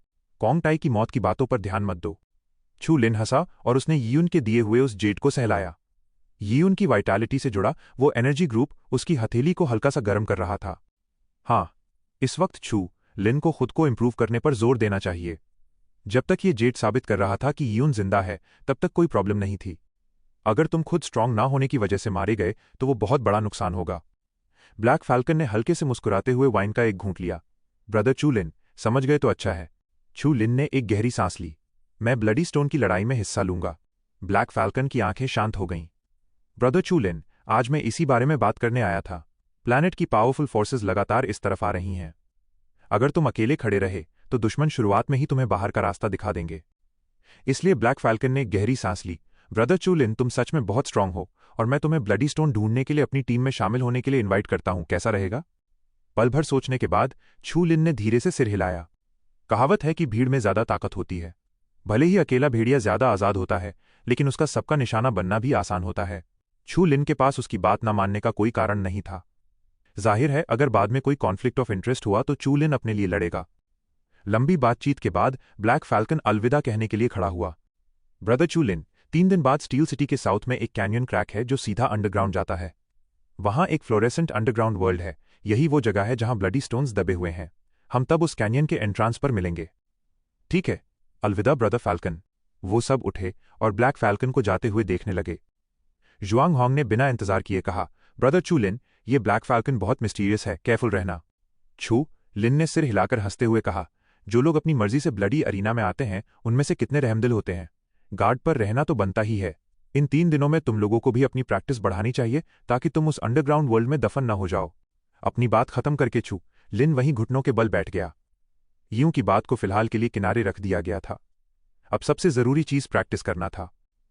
Speaker 1: कॉन्गटाई की मौत की बातों पर ध्यान मत दो। छू लिन हंसा और उसने यीयून के दिए हुए उस जेड को सहलाया। यीयून की वाइटैलिटी से जुड़ा वो एनर्जी ग्रुप उसकी हथेली को हल्का सा गर्म कर रहा था। हाँ, इस वक्त छू लिन को खुद को इंप्रूव करने पर जोर देना चाहिए। जब तक ये जेड साबित कर रहा था कि यीयून जिंदा है तब तक कोई प्रॉब्लम नहीं थी। अगर तुम खुद स्ट्रांग ना होने की वजह से मारे गए तो वो बहुत बड़ा नुकसान होगा। ब्लैक फैल्कन ने हल्के से मुस्कुराते हुए वाइन का एक घूंट लिया। ब्रदर चू लिन, समझ गए तो अच्छा है। छू लिन ने एक गहरी सांस ली। मैं ब्लडी स्टोन की लड़ाई में हिस्सा लूंगा। ब्लैक फैल्कन की आंखें शांत हो गईं। ब्रदर चू लिन, आज मैं इसी बारे में बात करने आया था। प्लैनेट की पावरफुल फोर्सेस लगातार इस तरफ आ रही हैं। अगर तुम अकेले खड़े रहे तो दुश्मन शुरुआत में ही तुम्हें बाहर का रास्ता दिखा देंगे। इसलिए ब्लैक फैल्कन ने गहरी सांस ली। ब्रदर चू लिन, तुम सच में बहुत स्ट्रांग हो और मैं तुम्हें ब्लडी स्टोन ढूंढने के लिए अपनी टीम में शामिल होने के लिए इनवाइट करता हूं। कैसा रहेगा? पल भर सोचने के बाद छू लिन ने धीरे से सिर हिलाया। कहावत है कि भीड़ में ज्यादा ताकत होती है। भले ही अकेला भेड़िया ज्यादा आजाद होता है, लेकिन उसका सबका निशाना बनना भी आसान होता है। छू लिन के पास उसकी बात न मानने का कोई कारण नहीं था। जाहिर है अगर बाद में कोई कॉन्फ्लिक्ट ऑफ इंटरेस्ट हुआ तो चू लिन अपने लिए लड़ेगा। लंबी बातचीत के बाद ब्लैक फैल्कन अलविदा कहने के लिए खड़ा हुआ। ब्रदर चू लिन, 3 दिन बाद स्टील सिटी के साउथ में एक कैनियन क्रैक है जो सीधा अंडरग्राउंड जाता है। वहां एक फ्लोरेसेंट अंडरग्राउंड वर्ल्ड है। यही वो जगह है जहां ब्लडी स्टोन्स दबे हुए हैं। हम तब उस कैनियन के एंट्रांस पर मिलेंगे। ठीक है, अलविदा ब्रदर फैल्कन। वो सब उठे और ब्लैक फैल्कन को जाते हुए देखने लगे। जुआंग होंग ने बिना इंतजार किए कहा, ब्रदर चू लिन, ये ब्लैक फैल्कन बहुत मिस्टीरियस है, केयरफुल रहना। छू लिन ने सिर हिलाकर हंसते हुए कहा, जो लोग अपनी मर्जी से ब्लडी अरीना में आते हैं उनमें से कितने रहमदिल होते हैं। गार्ड पर रहना तो बनता ही है। इन 3 दिनों में तुम लोगों को भी अपनी प्रैक्टिस बढ़ानी चाहिए ताकि तुम उस अंडरग्राउंड वर्ल्ड में दफन न हो जाओ। अपनी बात खत्म करके छू लिन वहीं घुटनों के बल बैठ गया। यूं की बात को फिलहाल के लिए किनारे रख दिया गया था। अब सबसे जरूरी चीज प्रैक्टिस करना था।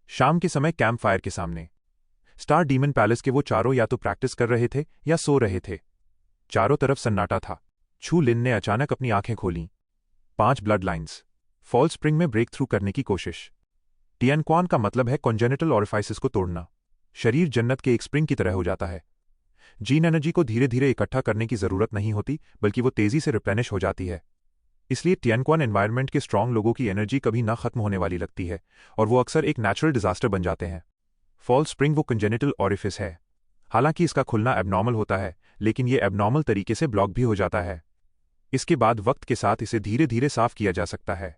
Speaker 1: शाम के समय कैंप फायर के सामने स्टार डीमन पैलेस के वो चारों या तो प्रैक्टिस कर रहे थे या सो रहे थे। चारों तरफ सन्नाटा था। छू लिन ने अचानक अपनी आंखें खोलीं। 5 ब्लड लाइन्स। फॉल स्प्रिंग में ब्रेक थ्रू करने की कोशिश। टियानक्वान का मतलब है कॉन्जेनिटल ऑरिफाइसिस को तोड़ना। शरीर जन्नत के एक स्प्रिंग की तरह हो जाता है। जीन एनर्जी को धीरे धीरे इकट्ठा करने की जरूरत नहीं होती, बल्कि वो तेजी से रिप्लेनिश हो जाती है। इसलिए टियानक्वान एनवायरनमेंट के स्ट्रांग लोगों की एनर्जी कभी ना खत्म होने वाली लगती है और वो अक्सर एक नेचुरल डिजास्टर बन जाते हैं। फॉल्स स्प्रिंग वो कंजेनिटल ऑरिफिस है। हालांकि इसका खुलना एबनॉर्मल होता है, लेकिन ये एबनॉर्मल तरीके से ब्लॉक भी हो जाता है। इसके बाद वक्त के साथ इसे धीरे धीरे साफ किया जा सकता है।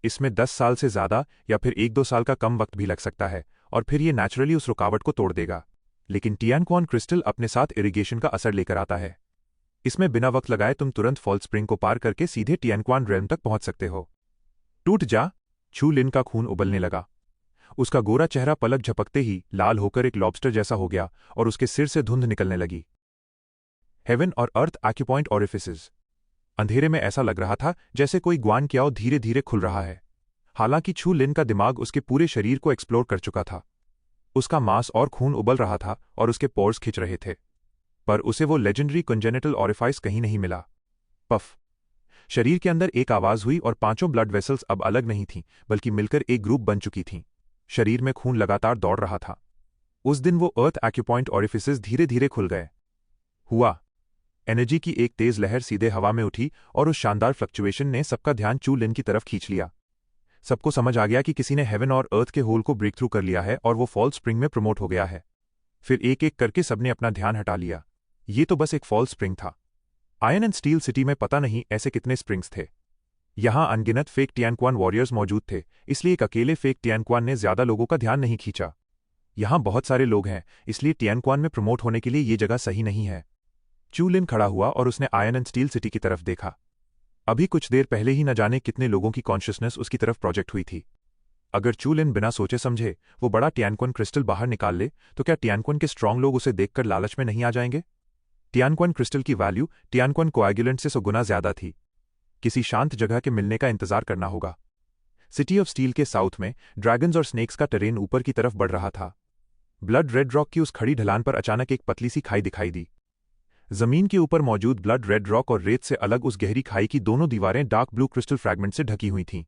Speaker 1: इसमें 10 साल से ज़्यादा या फिर 1-2 साल का कम वक्त भी लग सकता है, और फिर ये नेचुरली उस रुकावट को तोड़ देगा। लेकिन टियानक्वान क्रिस्टल अपने साथ इरिगेशन का असर लेकर आता है। इसमें बिना वक्त लगाए तुम तुरंत फॉल्स स्प्रिंग को पार करके सीधे टियानक्वान रेल्म तक पहुंच सकते हो। टूट जा। छू लिन का खून उबलने लगा। उसका गोरा चेहरा पलक झपकते ही लाल होकर एक लॉबस्टर जैसा हो गया और उसके सिर से धुंध निकलने लगी। हेवन और अर्थ एक्यूपॉइंट ऑरिफिसेस। अंधेरे में ऐसा लग रहा था जैसे कोई ग्वान क्याओ धीरे धीरे खुल रहा है। हालांकि छू लिन का दिमाग उसके पूरे शरीर को एक्सप्लोर कर चुका था। उसका मांस और खून उबल रहा था और उसके पोर्स खिंच रहे थे, पर उसे वो लेजेंडरी कंजेनिटल ऑरिफाइस कहीं नहीं मिला। पफ। शरीर के अंदर एक आवाज हुई और 5 ब्लड वेसल्स अब अलग नहीं थीं, बल्कि मिलकर एक ग्रुप बन चुकी थीं। शरीर में खून लगातार दौड़ रहा था। उस दिन वो अर्थ एक्यूपॉइंट ऑरिफिसेस धीरे धीरे खुल गए। हुआ। एनर्जी की एक तेज लहर सीधे हवा में उठी और उस शानदार फ्लक्चुएशन ने सबका ध्यान चू लिन की तरफ खींच लिया। सबको समझ आ गया कि किसी ने हेवन और अर्थ के होल को ब्रेक थ्रू कर लिया है और वो फॉल्स स्प्रिंग में प्रमोट हो गया है। फिर एक एक करके सबने अपना ध्यान हटा लिया। ये तो बस एक फॉल्स स्प्रिंग था। आयरन एंड स्टील सिटी में पता नहीं ऐसे कितने स्प्रिंग्स थे। यहां अनगिनत फेक टियानक्वान वॉरियर्स मौजूद थे, इसलिए एक अकेले फेक टियानक्वान ने ज्यादा लोगों का ध्यान नहीं खींचा। यहां बहुत सारे लोग हैं, इसलिए टियानक्वान में प्रमोट होने के लिए ये जगह सही नहीं है। चू लिन खड़ा हुआ और उसने आयरन एंड स्टील सिटी की तरफ देखा। अभी कुछ देर पहले ही न जाने कितने लोगों की कॉन्शियसनेस उसकी तरफ प्रोजेक्ट हुई थी। अगर चू लिन बिना सोचे समझे वो बड़ा टियानक्वान क्रिस्टल बाहर निकाल ले, तो क्या टियानक्वान के स्ट्रांग लोग उसे देखकर लालच में नहीं आ जाएंगे? टियानक्वान क्रिस्टल की वैल्यू टियानक्वान कोएगुलेंट से 100 गुना ज्यादा थी। किसी शांत जगह के मिलने का इंतजार करना होगा। सिटी ऑफ स्टील के साउथ में ड्रैगन्स और स्नेक्स का टेरेन ऊपर की तरफ बढ़ रहा था। ब्लड रेड रॉक की उस खड़ी ढलान पर अचानक एक पतली सी खाई दिखाई दी। जमीन के ऊपर मौजूद ब्लड रेड रॉक और रेत से अलग उस गहरी खाई की दोनों दीवारें डार्क ब्लू क्रिस्टल फ्रैगमेंट से ढकी हुई थीं।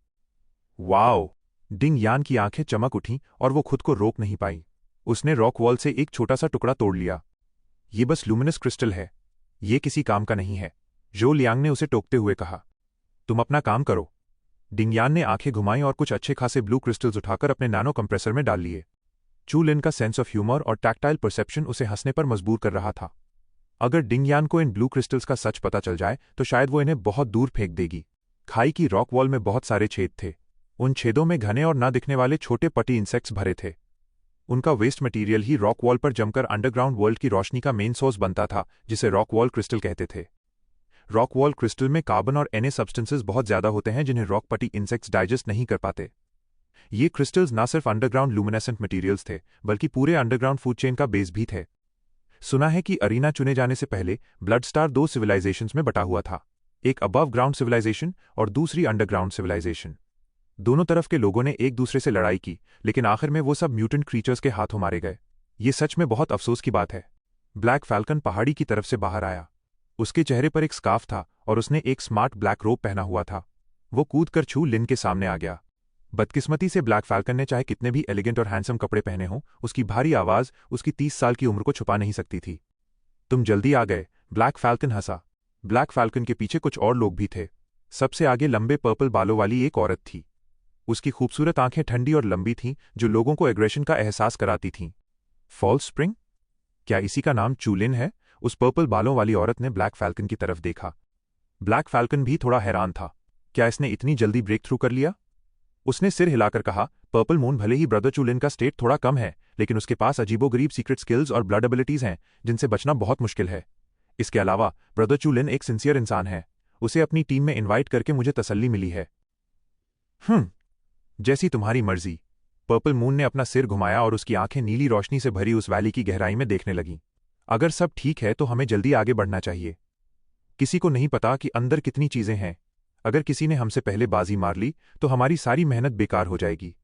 Speaker 1: वाओ! डिंग यान की आंखें चमक उठीं और वो खुद को रोक नहीं पाई। उसने रॉक वॉल से एक छोटा सा टुकड़ा तोड़ लिया। ये बस लूमिनस क्रिस्टल है, ये किसी काम का नहीं है, जो लियांग ने उसे टोकते हुए कहा। तुम अपना काम करो। डिंगयान ने आंखें घुमाई और कुछ अच्छे खासे ब्लू क्रिस्टल्स उठाकर अपने नैनो कंप्रेसर में डाल लिए। चू लिन का सेंस ऑफ ह्यूमर और टैक्टाइल परसेप्शन उसे हंसने पर मजबूर कर रहा था। अगर डिंगयान को इन ब्लू क्रिस्टल्स का सच पता चल जाए तो शायद वो इन्हें बहुत दूर फेंक देगी। खाई की रॉक वॉल में बहुत सारे छेद थे। उन छेदों में घने और ना दिखने वाले छोटे पटी इंसेक्ट्स भरे थे। उनका वेस्ट मटेरियल ही रॉक वॉल पर जमकर अंडरग्राउंड वर्ल्ड की रोशनी का मेन सोर्स बनता था, जिसे रॉक वॉल क्रिस्टल कहते थे। रॉक वॉल क्रिस्टल में कार्बन और Na सब्सटेंसेस बहुत ज्यादा होते हैं जिन्हें रॉक पटी इंसेक्ट्स डाइजेस्ट नहीं कर पाते। ये क्रिस्टल्स ना सिर्फ अंडरग्राउंड लुमिनेसेंट मटेरियल्स थे, बल्कि पूरे अंडरग्राउंड फूड चेन का बेस भी थे। सुना है कि अरीना चुने जाने से पहले ब्लड स्टार 2 सिविलाइजेशंस में बटा हुआ था, एक अबव ग्राउंड सिविलाइजेशन और दूसरी अंडरग्राउंड सिविलाइजेशन। दोनों तरफ के लोगों ने एक दूसरे से लड़ाई की, लेकिन आखिर में वो सब म्यूटेंट क्रीचर्स के हाथों मारे गए। ये सच में बहुत अफसोस की बात है। ब्लैक फैल्कन पहाड़ी की तरफ से बाहर आया। उसके चेहरे पर एक स्कार्फ था और उसने एक स्मार्ट ब्लैक रोब पहना हुआ था। वो कूद कर छू लिन के सामने आ गया। बदकिस्मती से ब्लैक फैल्कन ने चाहे कितने भी एलिगेंट और हैंडसम कपड़े पहने हों, उसकी भारी आवाज उसकी 30 साल की उम्र को छुपा नहीं सकती थी। तुम जल्दी आ गए, ब्लैक फैल्कन हंसा। ब्लैक फैल्कन के पीछे कुछ और लोग भी थे। सबसे आगे लंबे पर्पल बालों वाली एक औरत थी। उसकी खूबसूरत आंखें ठंडी और लंबी थीं, जो लोगों को एग्रेशन का एहसास कराती थीं। False spring? क्या इसी का नाम चू लिन है? उस पर्पल बालों वाली औरत ने ब्लैक फैल्कन की तरफ देखा। ब्लैक फैल्कन भी थोड़ा हैरान था। क्या इसने इतनी जल्दी ब्रेक थ्रू कर लिया? उसने सिर हिलाकर कहा, पर्पल मून भले ही ब्रदर चू लिन का स्टेट थोड़ा कम है, लेकिन उसके पास अजीबोगरीब सीक्रेट स्किल्स और ब्लड एबिलिटीज हैं जिनसे बचना बहुत मुश्किल है। इसके अलावा ब्रदर चू लिन एक सिंसियर इंसान है। उसे अपनी टीम में इन्वाइट करके मुझे तसल्ली मिली है। जैसी तुम्हारी मर्जी। पर्पल मून ने अपना सिर घुमाया और उसकी आंखें नीली रोशनी से भरी उस वैली की गहराई में देखने लगीं। अगर सब ठीक है तो हमें जल्दी आगे बढ़ना चाहिए। किसी को नहीं पता कि अंदर कितनी चीजें हैं। अगर किसी ने हमसे पहले बाजी मार ली तो हमारी सारी मेहनत बेकार हो जाएगी।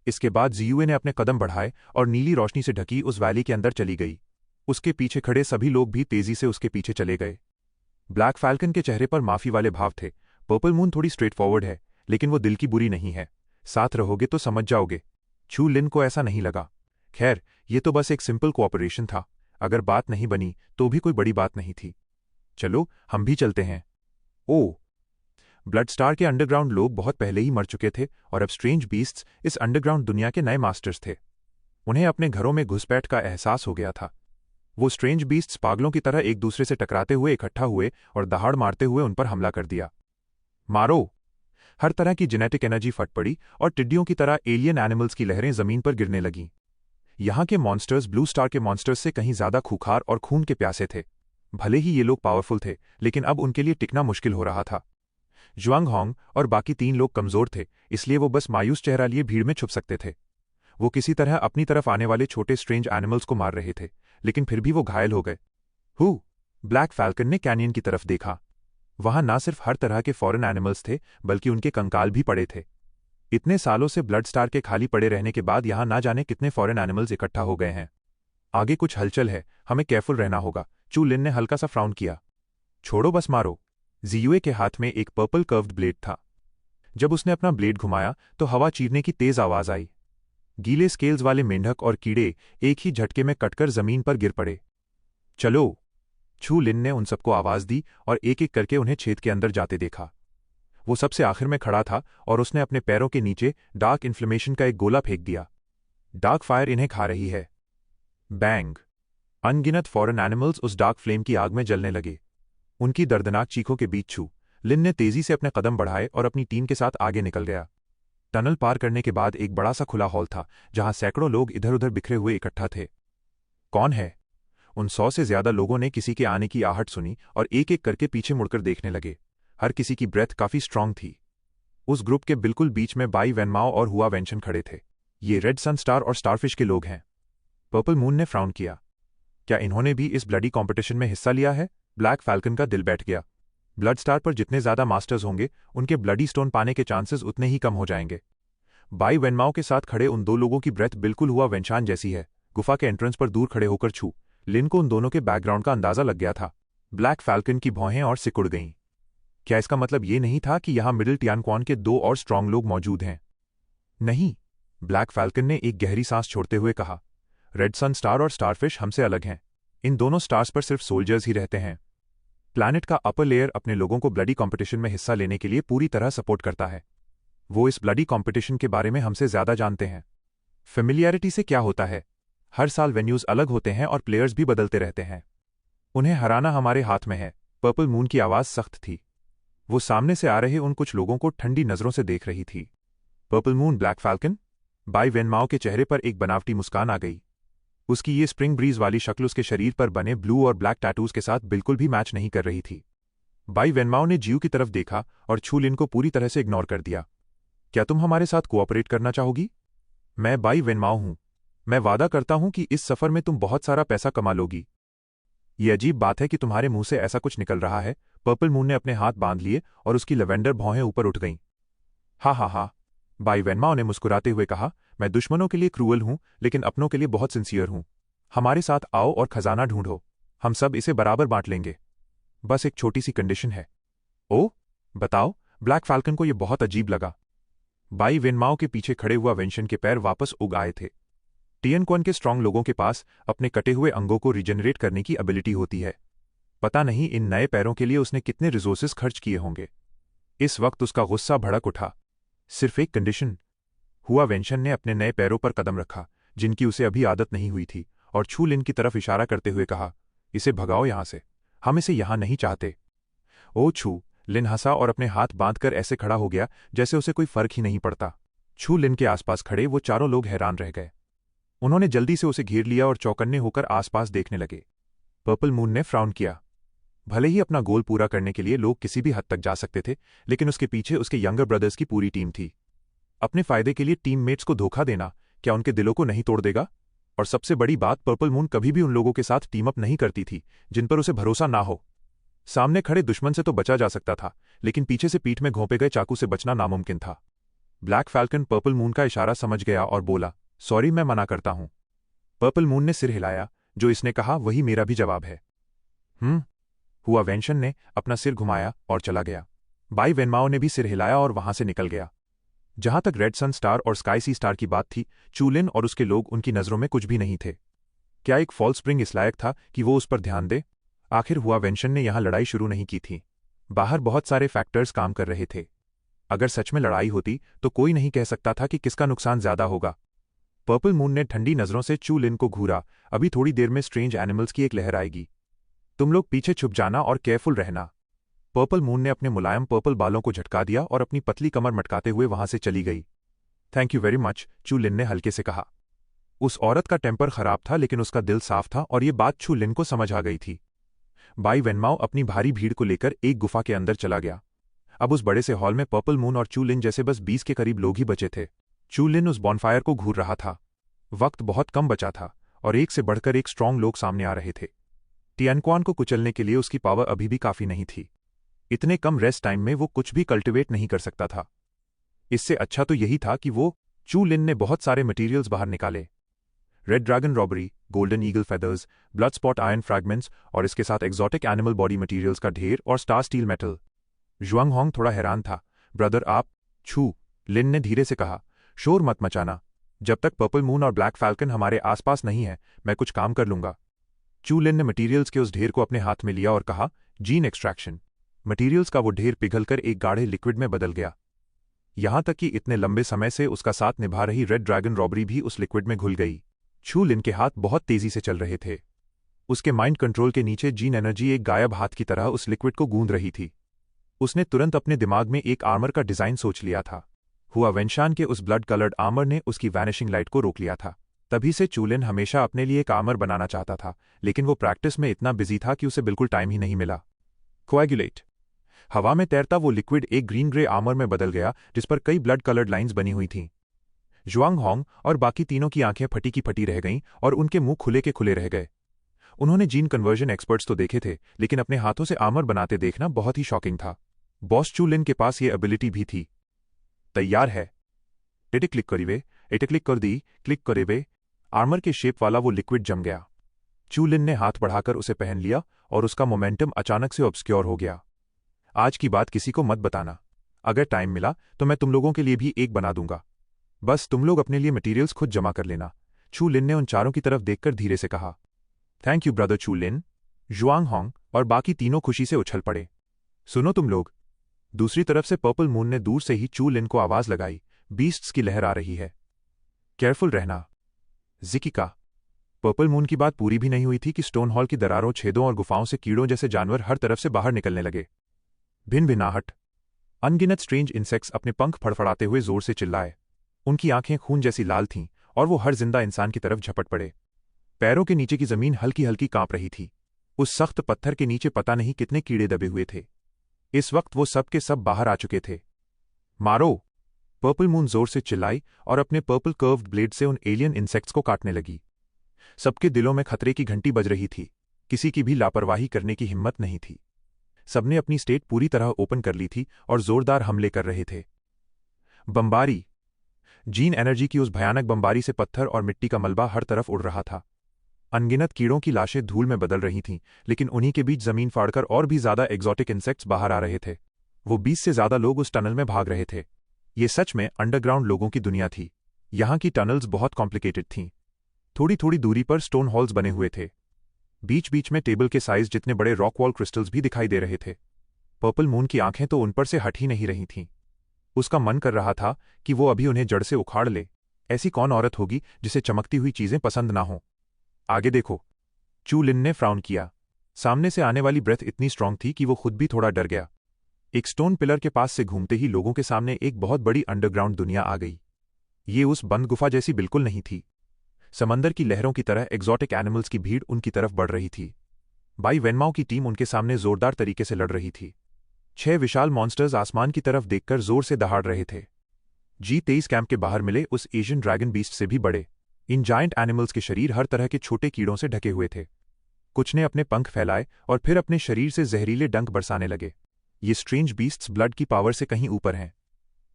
Speaker 1: इसके बाद जियुए ने अपने कदम बढ़ाए और नीली रोशनी से ढकी उस वैली के अंदर चली गई। उसके पीछे खड़े सभी लोग भी तेजी से उसके पीछे चले गए। ब्लैक फैल्कन के चेहरे पर माफी वाले भाव थे। पर्पल मून थोड़ी स्ट्रेट फॉरवर्ड है, लेकिन वो दिल की बुरी नहीं है। साथ रहोगे तो समझ जाओगे। छू लिन को ऐसा नहीं लगा। खैर, ये तो बस एक सिंपल कोऑपरेशन था। अगर बात नहीं बनी तो भी कोई बड़ी बात नहीं थी। चलो हम भी चलते हैं। ओह, ब्लड स्टार के अंडरग्राउंड लोग बहुत पहले ही मर चुके थे और अब स्ट्रेंज बीस्ट्स इस अंडरग्राउंड दुनिया के नए मास्टर्स थे। उन्हें अपने घरों में घुसपैठ का एहसास हो गया था। वो स्ट्रेंज बीस्ट्स पागलों की तरह एक दूसरे से टकराते हुए इकट्ठा हुए और दहाड़ मारते हुए उन पर हमला कर दिया। मारो! हर तरह की जेनेटिक एनर्जी फट पड़ी और टिड्डियों की तरह एलियन एनिमल्स की लहरें जमीन पर गिरने लगीं। यहाँ के मॉन्स्टर्स ब्लू स्टार के मॉन्स्टर्स से कहीं ज्यादा खूंखार और खून के प्यासे थे। भले ही ये लोग पावरफुल थे, लेकिन अब उनके लिए टिकना मुश्किल हो रहा था। जुआंग होंग और बाकी 3 लोग कमजोर थे, इसलिए वो बस मायूस चेहरा लिए भीड़ में छुप सकते थे। वो किसी तरह अपनी तरफ आने वाले छोटे स्ट्रेंज एनिमल्स को मार रहे थे, लेकिन फिर भी वो घायल हो गए। ब्लैक फैल्कन ने कैनियन की तरफ देखा। वहां ना सिर्फ हर तरह के फॉरेन एनिमल्स थे, बल्कि उनके कंकाल भी पड़े थे। इतने सालों से ब्लड स्टार के खाली पड़े रहने के बाद यहां ना जाने कितने फॉरेन एनिमल्स इकट्ठा हो गए हैं। आगे कुछ हलचल है, हमें केयरफुल रहना होगा, चू लिन ने हल्का सा फ्राउन किया। छोड़ो, बस मारो। जियुए के हाथ में एक पर्पल कर्व्ड ब्लेड था। जब उसने अपना ब्लेड घुमाया तो हवा चीरने की तेज आवाज आई। गीले स्केल्स वाले मेंढक और कीड़े एक ही झटके में कटकर जमीन पर गिर पड़े। चलो! छू लिन ने उन सबको आवाज दी और एक एक करके उन्हें छेद के अंदर जाते देखा। वो सबसे आखिर में खड़ा था और उसने अपने पैरों के नीचे डार्क इन्फ्लेमेशन का एक गोला फेंक दिया। डार्क फायर इन्हें खा रही है। बैंग! अनगिनत फॉरेन एनिमल्स उस डार्क फ्लेम की आग में जलने लगे। उनकी दर्दनाक चीखों के बीच छू लिन ने तेजी से अपने कदम बढ़ाए और अपनी टीम के साथ आगे निकल गया। टनल पार करने के बाद एक बड़ा सा खुला हॉल था, जहां सैकड़ों लोग इधर उधर बिखरे हुए इकट्ठा थे। कौन है? उन 100 से ज्यादा लोगों ने किसी के आने की आहट सुनी और एक एक करके पीछे मुड़कर देखने लगे। हर किसी की ब्रेथ काफी स्ट्रांग थी। उस ग्रुप के बिल्कुल बीच में बाई वेनमाओ और हुआ वेंशन खड़े थे। ये रेड सन स्टार और स्टारफिश के लोग हैं। पर्पल मून ने फ्राउन किया। क्या इन्होंने भी इस ब्लडी कॉम्पिटिशन में हिस्सा लिया है? ब्लैक फैल्कन का दिल बैठ गया। ब्लड स्टार पर जितने ज्यादा मास्टर्स होंगे, उनके ब्लडी स्टोन पाने के चांसेस उतने ही कम हो जाएंगे। बाई वेनमाओ के साथ खड़े उन 2 लोगों की ब्रेथ बिल्कुल हुआ वेंशान जैसी है। गुफा के एंट्रेंस पर दूर खड़े होकर छू लिन को उन दोनों के बैकग्राउंड का अंदाजा लग गया था। ब्लैक फैल्कन की भौहें और सिकुड़ गईं। क्या इसका मतलब ये नहीं था कि यहां मिडिल टियानक्वान के 2 और स्ट्रांग लोग मौजूद हैं? नहीं, ब्लैक फैल्कन ने एक गहरी सांस छोड़ते हुए कहा। रेड सन स्टार और स्टारफिश हमसे अलग हैं। इन दोनों स्टार्स पर सिर्फ सोल्जर्स ही रहते हैं। प्लैनेट का अपर लेयर अपने लोगों को ब्लडी कॉम्पिटिशन में हिस्सा लेने के लिए पूरी तरह सपोर्ट करता है। वो इस ब्लडी कॉम्पिटिशन के बारे में हमसे ज्यादा जानते हैं। फेमिलियरिटी से क्या होता है? हर साल वेन्यूज अलग होते हैं और प्लेयर्स भी बदलते रहते हैं। उन्हें हराना हमारे हाथ में है। पर्पल मून की आवाज सख्त थी। वो सामने से आ रहे उन कुछ लोगों को ठंडी नजरों से देख रही थी। Purple moon, black falcon? बाई वेनमाओ के चेहरे पर एक बनावटी मुस्कान आ गई। उसकी ये स्प्रिंग ब्रीज वाली शक्ल उसके शरीर पर बने ब्लू और ब्लैक टैटूज के साथ बिल्कुल भी मैच नहीं कर रही थी। बाई वेनमाओ ने जियू की तरफ देखा और छू लिन को पूरी तरह से इग्नोर कर दिया। क्या तुम हमारे साथ कोऑपरेट करना चाहोगी? मैं बाई वेनमाओ हूं। मैं वादा करता हूं कि इस सफर में तुम बहुत सारा पैसा कमा लोगी। ये अजीब बात है कि तुम्हारे मुंह से ऐसा कुछ निकल रहा है। पर्पल मून ने अपने हाथ बांध लिए और उसकी लेवेंडर भौहें ऊपर उठ गईं। हा, बाई वेनमाओ ने मुस्कुराते हुए कहा, मैं दुश्मनों के लिए क्रूअल हूं, लेकिन अपनों के लिए बहुत सिंसियर हूं। हमारे साथ आओ और खजाना ढूंढो। हम सब इसे बराबर बांट लेंगे। बस एक छोटी सी कंडीशन है। ओह, बताओ। ब्लैक फैल्कन को यह बहुत अजीब लगा। बाई वेनमाओ के पीछे खड़े हुआ वेंशन के पैर वापस उग आए थे। टियनक्वान के स्ट्रांग लोगों के पास अपने कटे हुए अंगों को रिजेनरेट करने की एबिलिटी होती है। पता नहीं इन नए पैरों के लिए उसने कितने रिसोर्सेस खर्च किए होंगे। इस वक्त उसका गुस्सा भड़क उठा। सिर्फ एक कंडीशन। हुआ वेंशन ने अपने नए पैरों पर कदम रखा, जिनकी उसे अभी आदत नहीं हुई थी, और छू लिन की तरफ इशारा करते हुए कहा, इसे भगाओ यहां से। हम इसे यहां नहीं चाहते। ओ छू! लिन हंसा और अपने हाथ बांधकर ऐसे खड़ा हो गया जैसे उसे कोई फर्क ही नहीं पड़ता। छू लिन के आसपास खड़े वो चारों लोग हैरान रह गए। उन्होंने जल्दी से उसे घेर लिया और चौकन्ने होकर आसपास देखने लगे। पर्पल मून ने फ्राउन किया। भले ही अपना गोल पूरा करने के लिए लोग किसी भी हद तक जा सकते थे, लेकिन उसके पीछे उसके यंगर ब्रदर्स की पूरी टीम थी। अपने फायदे के लिए टीममेट्स को धोखा देना क्या उनके दिलों को नहीं तोड़ देगा? और सबसे बड़ी बात, पर्पल मून कभी भी उन लोगों के साथ टीम अप नहीं करती थी जिन पर उसे भरोसा ना हो। सामने खड़े दुश्मन से तो बचा जा सकता था, लेकिन पीछे से पीठ में घोंपे गए चाकू से बचना नामुमकिन था। ब्लैक फैल्कन पर्पल मून का इशारा समझ गया और बोला, सॉरी, मैं मना करता हूं। पर्पल मून ने सिर हिलाया। जो इसने कहा वही मेरा भी जवाब है। हुआ वेंशन ने अपना सिर घुमाया और चला गया। बाई वेनमाओ ने भी सिर हिलाया और वहां से निकल गया। जहां तक रेड सन स्टार और स्काई सी स्टार की बात थी, चूलिन और उसके लोग उनकी नजरों में कुछ भी नहीं थे। क्या एक फॉल्स स्प्रिंग इस लायक था कि वो उस पर ध्यान दे? आखिर हुआ वेंशन ने यहां लड़ाई शुरू नहीं की थी। बाहर बहुत सारे फैक्टर्स काम कर रहे थे। अगर सच में लड़ाई होती तो कोई नहीं कह सकता था कि किसका नुकसान ज्यादा होगा। पर्पल मून ने ठंडी नजरों से चू लिन को घूरा। अभी थोड़ी देर में स्ट्रेंज एनिमल्स की एक लहर आएगी, तुम लोग पीछे छुप जाना और केयरफुल रहना। पर्पल मून ने अपने मुलायम पर्पल बालों को झटका दिया और अपनी पतली कमर मटकाते हुए वहां से चली गई। थैंक यू वेरी मच, चू लिन ने हल्के से कहा। उस औरत का टेम्पर खराब था लेकिन उसका दिल साफ था और ये बात चू लिन को समझ आ गई थी। बाई वेनमाओ अपनी भारी भीड़ को लेकर एक गुफा के अंदर चला गया। अब उस बड़े से हॉल में पर्पल मून और चू लिन जैसे बस 20 के करीब लोग ही बचे थे। चू लिन उस बॉनफायर को घूर रहा था। वक्त बहुत कम बचा था और एक से बढ़कर एक स्ट्रांग लोग सामने आ रहे थे। टियानक्वान को कुचलने के लिए उसकी पावर अभी भी काफी नहीं थी। इतने कम रेस्ट टाइम में वो कुछ भी कल्टिवेट नहीं कर सकता था। इससे अच्छा तो यही था कि चू लिन ने बहुत सारे मटेरियल्स बाहर निकाले। Red dragon robbery, golden eagle feathers, blood spot iron fragments और इसके साथ एक्सोटिक एनिमल बॉडी मटेरियल्स का ढेर और स्टार स्टील मेटल। जुआंग होंग थोड़ा हैरान था। ब्रदर आप, छू लिन ने धीरे से कहा, शोर मत मचाना। जब तक पर्पल मून और ब्लैक फैल्कन हमारे आसपास नहीं है मैं कुछ काम कर लूंगा। चू लिन ने मटीरियल्स के उस ढेर को अपने हाथ में लिया और कहा, जीन एक्सट्रैक्शन। मटीरियल्स का वो ढेर पिघलकर एक गाढ़े लिक्विड में बदल गया। यहां तक कि इतने लंबे समय से उसका साथ निभा रही रेड ड्रैगन रॉबरी भी उस लिक्विड में घुल गई। चू लिन के हाथ बहुत तेजी से चल रहे थे। उसके माइंड कंट्रोल के नीचे जीन एनर्जी एक गायब हाथ की तरह उस लिक्विड को गूंद रही थी। उसने तुरंत अपने दिमाग में एक आर्मर का डिजाइन सोच लिया था। हुआ वेंशान के उस ब्लड कलर्ड आर्मर ने उसकी वैनिशिंग लाइट को रोक लिया था। तभी से चू लिन हमेशा अपने लिए एक आर्मर बनाना चाहता था, लेकिन वो प्रैक्टिस में इतना बिजी था कि उसे बिल्कुल टाइम ही नहीं मिला। कोएगुलेट। हवा में तैरता वो लिक्विड एक ग्रीन ग्रे आर्मर में बदल गया जिस पर कई ब्लड कलर्ड लाइंस बनी हुई थीं। जुआंग होंग और बाकी तीनों की आंखें फटी की फटी रह गईं और उनके मुंह खुले के खुले रह गए। उन्होंने जीन कन्वर्जन एक्सपर्ट्स तो देखे थे, लेकिन अपने हाथों से आर्मर बनाते देखना बहुत ही शॉकिंग था। बॉस चू लिन के पास ये एबिलिटी भी थी। तैयार है? टेटे क्लिक करीवे, एटे क्लिक कर दी, क्लिक करेवे। आर्मर के शेप वाला वो लिक्विड जम गया। चू लिन ने हाथ बढ़ाकर उसे पहन लिया और उसका मोमेंटम अचानक से ऑब्सक्योर हो गया। आज की बात किसी को मत बताना। अगर टाइम मिला तो मैं तुम लोगों के लिए भी एक बना दूंगा। बस तुम लोग अपने लिए मटेरियल्स खुद जमा कर लेना। चू लिन ने उन चारों की तरफ देखकर धीरे से कहा। थैंक यू ब्रदर चू लिन। जुआंग होंग और बाकी तीनों खुशी से उछल पड़े। सुनो तुम लोग। दूसरी तरफ से पर्पल मून ने दूर से ही चू लिन को आवाज लगाई, बीस्ट्स की लहर आ रही है, केयरफुल रहना। जिकिका। पर्पल मून की बात पूरी भी नहीं हुई थी कि स्टोन हॉल की दरारों, छेदों और गुफाओं से कीड़ों जैसे जानवर हर तरफ से बाहर निकलने लगे। भिन भिनाहट। अनगिनत स्ट्रेंज इंसेक्ट्स अपने पंख फड़फड़ाते हुए जोर से चिल्लाए। उनकी आंखें खून जैसी लाल थीं और वो हर जिंदा इंसान की तरफ झपट पड़े। पैरों के नीचे की जमीन हल्की हल्की कांप रही थी। उस सख्त पत्थर के नीचे पता नहीं कितने कीड़े दबे हुए थे। इस वक्त वो सब के सब बाहर आ चुके थे। मारो! पर्पल मून जोर से चिल्लाई और अपने पर्पल कर्व्ड ब्लेड से उन एलियन इंसेक्ट्स को काटने लगी। सबके दिलों में खतरे की घंटी बज रही थी। किसी की भी लापरवाही करने की हिम्मत नहीं थी। सबने अपनी स्टेट पूरी तरह ओपन कर ली थी और जोरदार हमले कर रहे थे। बमबारी। जीन एनर्जी की उस भयानक बमबारी से पत्थर और मिट्टी का मलबा हर तरफ उड़ रहा था। अनगिनत कीड़ों की लाशें धूल में बदल रही थीं, लेकिन उन्हीं के बीच जमीन फाड़कर और भी ज्यादा एक्सोटिक इंसेक्ट्स बाहर आ रहे थे। वो 20 से ज्यादा लोग उस टनल में भाग रहे थे। ये सच में अंडरग्राउंड लोगों की दुनिया थी। यहाँ की टनल्स बहुत कॉम्प्लिकेटेड थीं। थोड़ी थोड़ी दूरी पर स्टोन हॉल्स बने हुए थे। बीच बीच में टेबल के साइज जितने बड़े रॉक वॉल क्रिस्टल्स भी दिखाई दे रहे थे। पर्पल मून की आंखें तो उन पर से हट ही नहीं रही थीं। उसका मन कर रहा था कि वो अभी उन्हें जड़ से उखाड़ ले। ऐसी कौन औरत होगी जिसे चमकती हुई चीजें पसंद ना हों। आगे देखो। चू लिन ने फ्राउन किया। सामने से आने वाली ब्रेथ इतनी स्ट्रांग थी कि वो खुद भी थोड़ा डर गया। एक स्टोन पिलर के पास से घूमते ही लोगों के सामने एक बहुत बड़ी अंडरग्राउंड दुनिया आ गई। ये उस बंद गुफा जैसी बिल्कुल नहीं थी। समंदर की लहरों की तरह एक्सोटिक एनिमल्स की भीड़ उनकी तरफ बढ़ रही थी। बाई वेनमाओ की टीम उनके सामने जोरदार तरीके से लड़ रही थी। 6 विशाल मॉन्स्टर्स आसमान की तरफ देखकर जोर से दहाड़ रहे थे। G23 कैंप के बाहर मिले उस एशियन ड्रैगन बीस्ट से भी बड़े। इन जायंट एनिमल्स के शरीर हर तरह के छोटे कीड़ों से ढके हुए थे। कुछ ने अपने पंख फैलाए और फिर अपने शरीर से जहरीले डंक बरसाने लगे। ये स्ट्रेंज बीस्ट्स ब्लड की पावर से कहीं ऊपर हैं।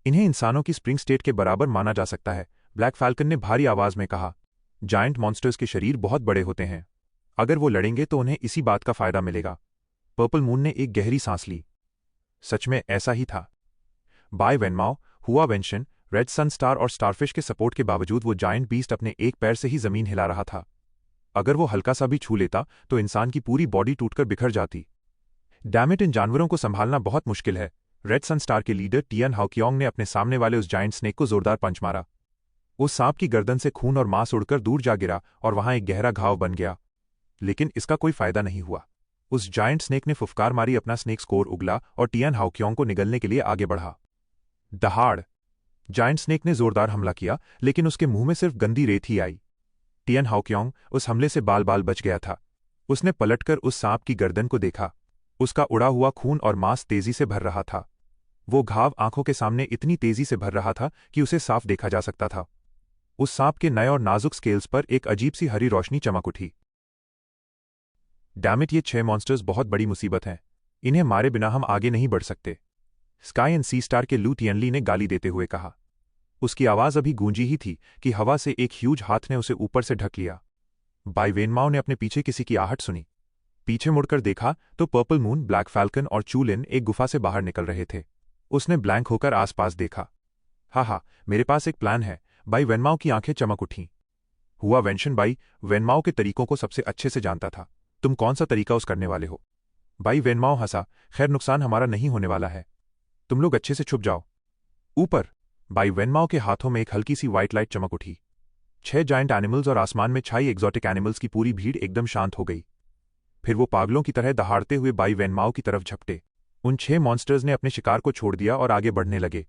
Speaker 1: इन्हें इंसानों की स्प्रिंग स्टेट के बराबर माना जा सकता है, ब्लैक फैल्कन ने भारी आवाज में कहा। जायंट मॉन्स्टर्स के शरीर बहुत बड़े होते हैं। अगर वो लड़ेंगे तो उन्हें इसी बात का फायदा मिलेगा। पर्पल मून ने एक गहरी सांस ली। सच में ऐसा ही था। बाय वेनमाओ, हुआ वेंशन, रेड सन स्टार और स्टारफिश के सपोर्ट के बावजूद वो जायंट बीस्ट अपने एक पैर से ही जमीन हिला रहा था। अगर वो हल्का सा भी छू लेता तो इंसान की पूरी बॉडी टूटकर बिखर जाती। डैमिट, इन जानवरों को संभालना बहुत मुश्किल है। रेड सन स्टार के लीडर टियन हाओकियोंग ने अपने सामने वाले उस जायंट स्नेक को जोरदार पंच मारा। उस सांप की गर्दन से खून और मांस उड़कर दूर जा गिरा और वहां एक गहरा घाव बन गया। लेकिन इसका कोई फायदा नहीं हुआ। उस जायंट स्नेक ने फुफकार मारी, अपना स्नेक स्कोर उगला और टियान हाओक्योंग को निगलने के लिए आगे बढ़ा। दहाड़! जायंट स्नेक ने जोरदार हमला किया, लेकिन उसके मुंह में सिर्फ गंदी रेत ही आई। टियान हाओक्योंग उस हमले से बाल बाल बच गया था। उसने पलटकर उस सांप की गर्दन को देखा। उसका उड़ा हुआ खून और मांस तेजी से भर रहा था। वो घाव आंखों के सामने इतनी तेजी से भर रहा था कि उसे साफ देखा जा सकता था। उस सांप के नए और नाजुक स्केल्स पर एक अजीब सी हरी रोशनी चमक उठी। डैमिट, ये 6 मॉन्स्टर्स बहुत बड़ी मुसीबत हैं। इन्हें मारे बिना हम आगे नहीं बढ़ सकते, स्काई एंड सी स्टार के लू टियनली ने गाली देते हुए कहा। उसकी आवाज अभी गूंजी ही थी कि हवा से एक ह्यूज हाथ ने उसे ऊपर से ढक लिया। बाई वेनमाओ ने अपने पीछे किसी की आहट सुनी। पीछे मुड़कर देखा तो पर्पल मून, ब्लैक फैल्कन और चूलिन एक गुफा से बाहर निकल रहे थे। उसने ब्लैंक होकर आसपास देखा। हा, मेरे पास एक प्लान है। बाई वेनमाओ की आंखें चमक उठीं। हुआ वेंशन, बाई वेनमाओ के तरीकों को सबसे अच्छे से जानता था। तुम कौन सा तरीका उस करने वाले हो? बाई वेनमाओ हंसा। खैर, नुकसान हमारा नहीं होने वाला है। तुम लोग अच्छे से छुप जाओ। ऊपर बाई वेनमाओ के हाथों में एक हल्की सी व्हाइट लाइट चमक उठी। 6 जायंट एनिमल्स और आसमान में छाई एग्जॉटिक एनिमल्स की पूरी भीड़ एकदम शांत हो गई। फिर वो पागलों की तरह दहाड़ते हुए बाई वेनमाओ की तरफ झपटे। उन 6 मॉन्स्टर्स ने अपने शिकार को छोड़ दिया और आगे बढ़ने लगे।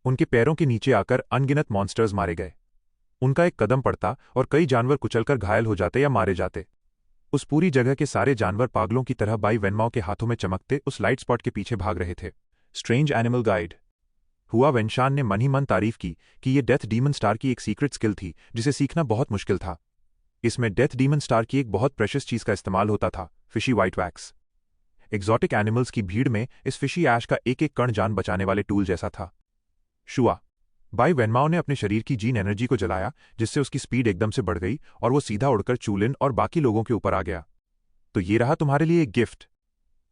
Speaker 1: उनके पैरों के नीचे आकर अनगिनत मॉन्स्टर्स मारे गए। उनका एक कदम पड़ता और कई जानवर कुचलकर घायल हो जाते या मारे जाते। उस पूरी जगह के सारे जानवर पागलों की तरह बाई वेनमाओ के हाथों में चमकते उस लाइट स्पॉट के पीछे भाग रहे थे। Strange animal guide. हुआ वेनशान ने मन ही मन तारीफ की कि ये डेथ डीमन स्टार की एक सीक्रेट स्किल थी जिसे सीखना बहुत मुश्किल था। इसमें डेथ डीमन स्टार की एक बहुत प्रेशियस चीज का इस्तेमाल होता था, fishy white wax. Exotic animals की भीड़ में इस फिशी ऐश का एक एक कण जान बचाने वाले टूल जैसा था। शुआ! बाई वेनमाओ ने अपने शरीर की जीन एनर्जी को जलाया, जिससे उसकी स्पीड एकदम से बढ़ गई और वो सीधा उड़कर चूलिन और बाकी लोगों के ऊपर आ गया। तो ये रहा तुम्हारे लिए एक गिफ्ट।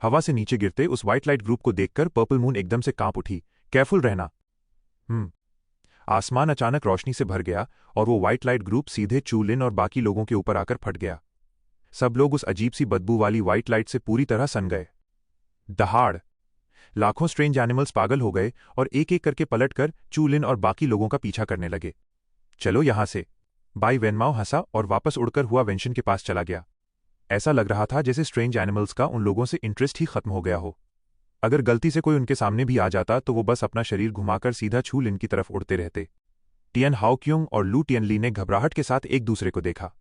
Speaker 1: हवा से नीचे गिरते उस व्हाइट लाइट ग्रुप को देखकर पर्पल मून एकदम से कांप उठी। केयरफुल रहना। आसमान अचानक रोशनी से भर गया और वो व्हाइट लाइट ग्रुप सीधे चूलिन और बाकी लोगों के ऊपर आकर फट गया। सब लोग उस अजीब सी बदबू वाली व्हाइट लाइट से पूरी तरह सन गए। दहाड़! लाखों स्ट्रेंज एनिमल्स पागल हो गए और एक एक करके पलटकर चूलिन और बाकी लोगों का पीछा करने लगे। चलो यहां से। बाई वेनमाओ हंसा और वापस उड़कर हुआ वेंशन के पास चला गया। ऐसा लग रहा था जैसे स्ट्रेंज एनिमल्स का उन लोगों से इंटरेस्ट ही खत्म हो गया हो। अगर गलती से कोई उनके सामने भी आ जाता तो वो बस अपना शरीर घुमाकर सीधा चूलिन की तरफ उड़ते रहते। टियन हाओक्योंग और लू टियनली ने घबराहट के साथ एक दूसरे को देखा।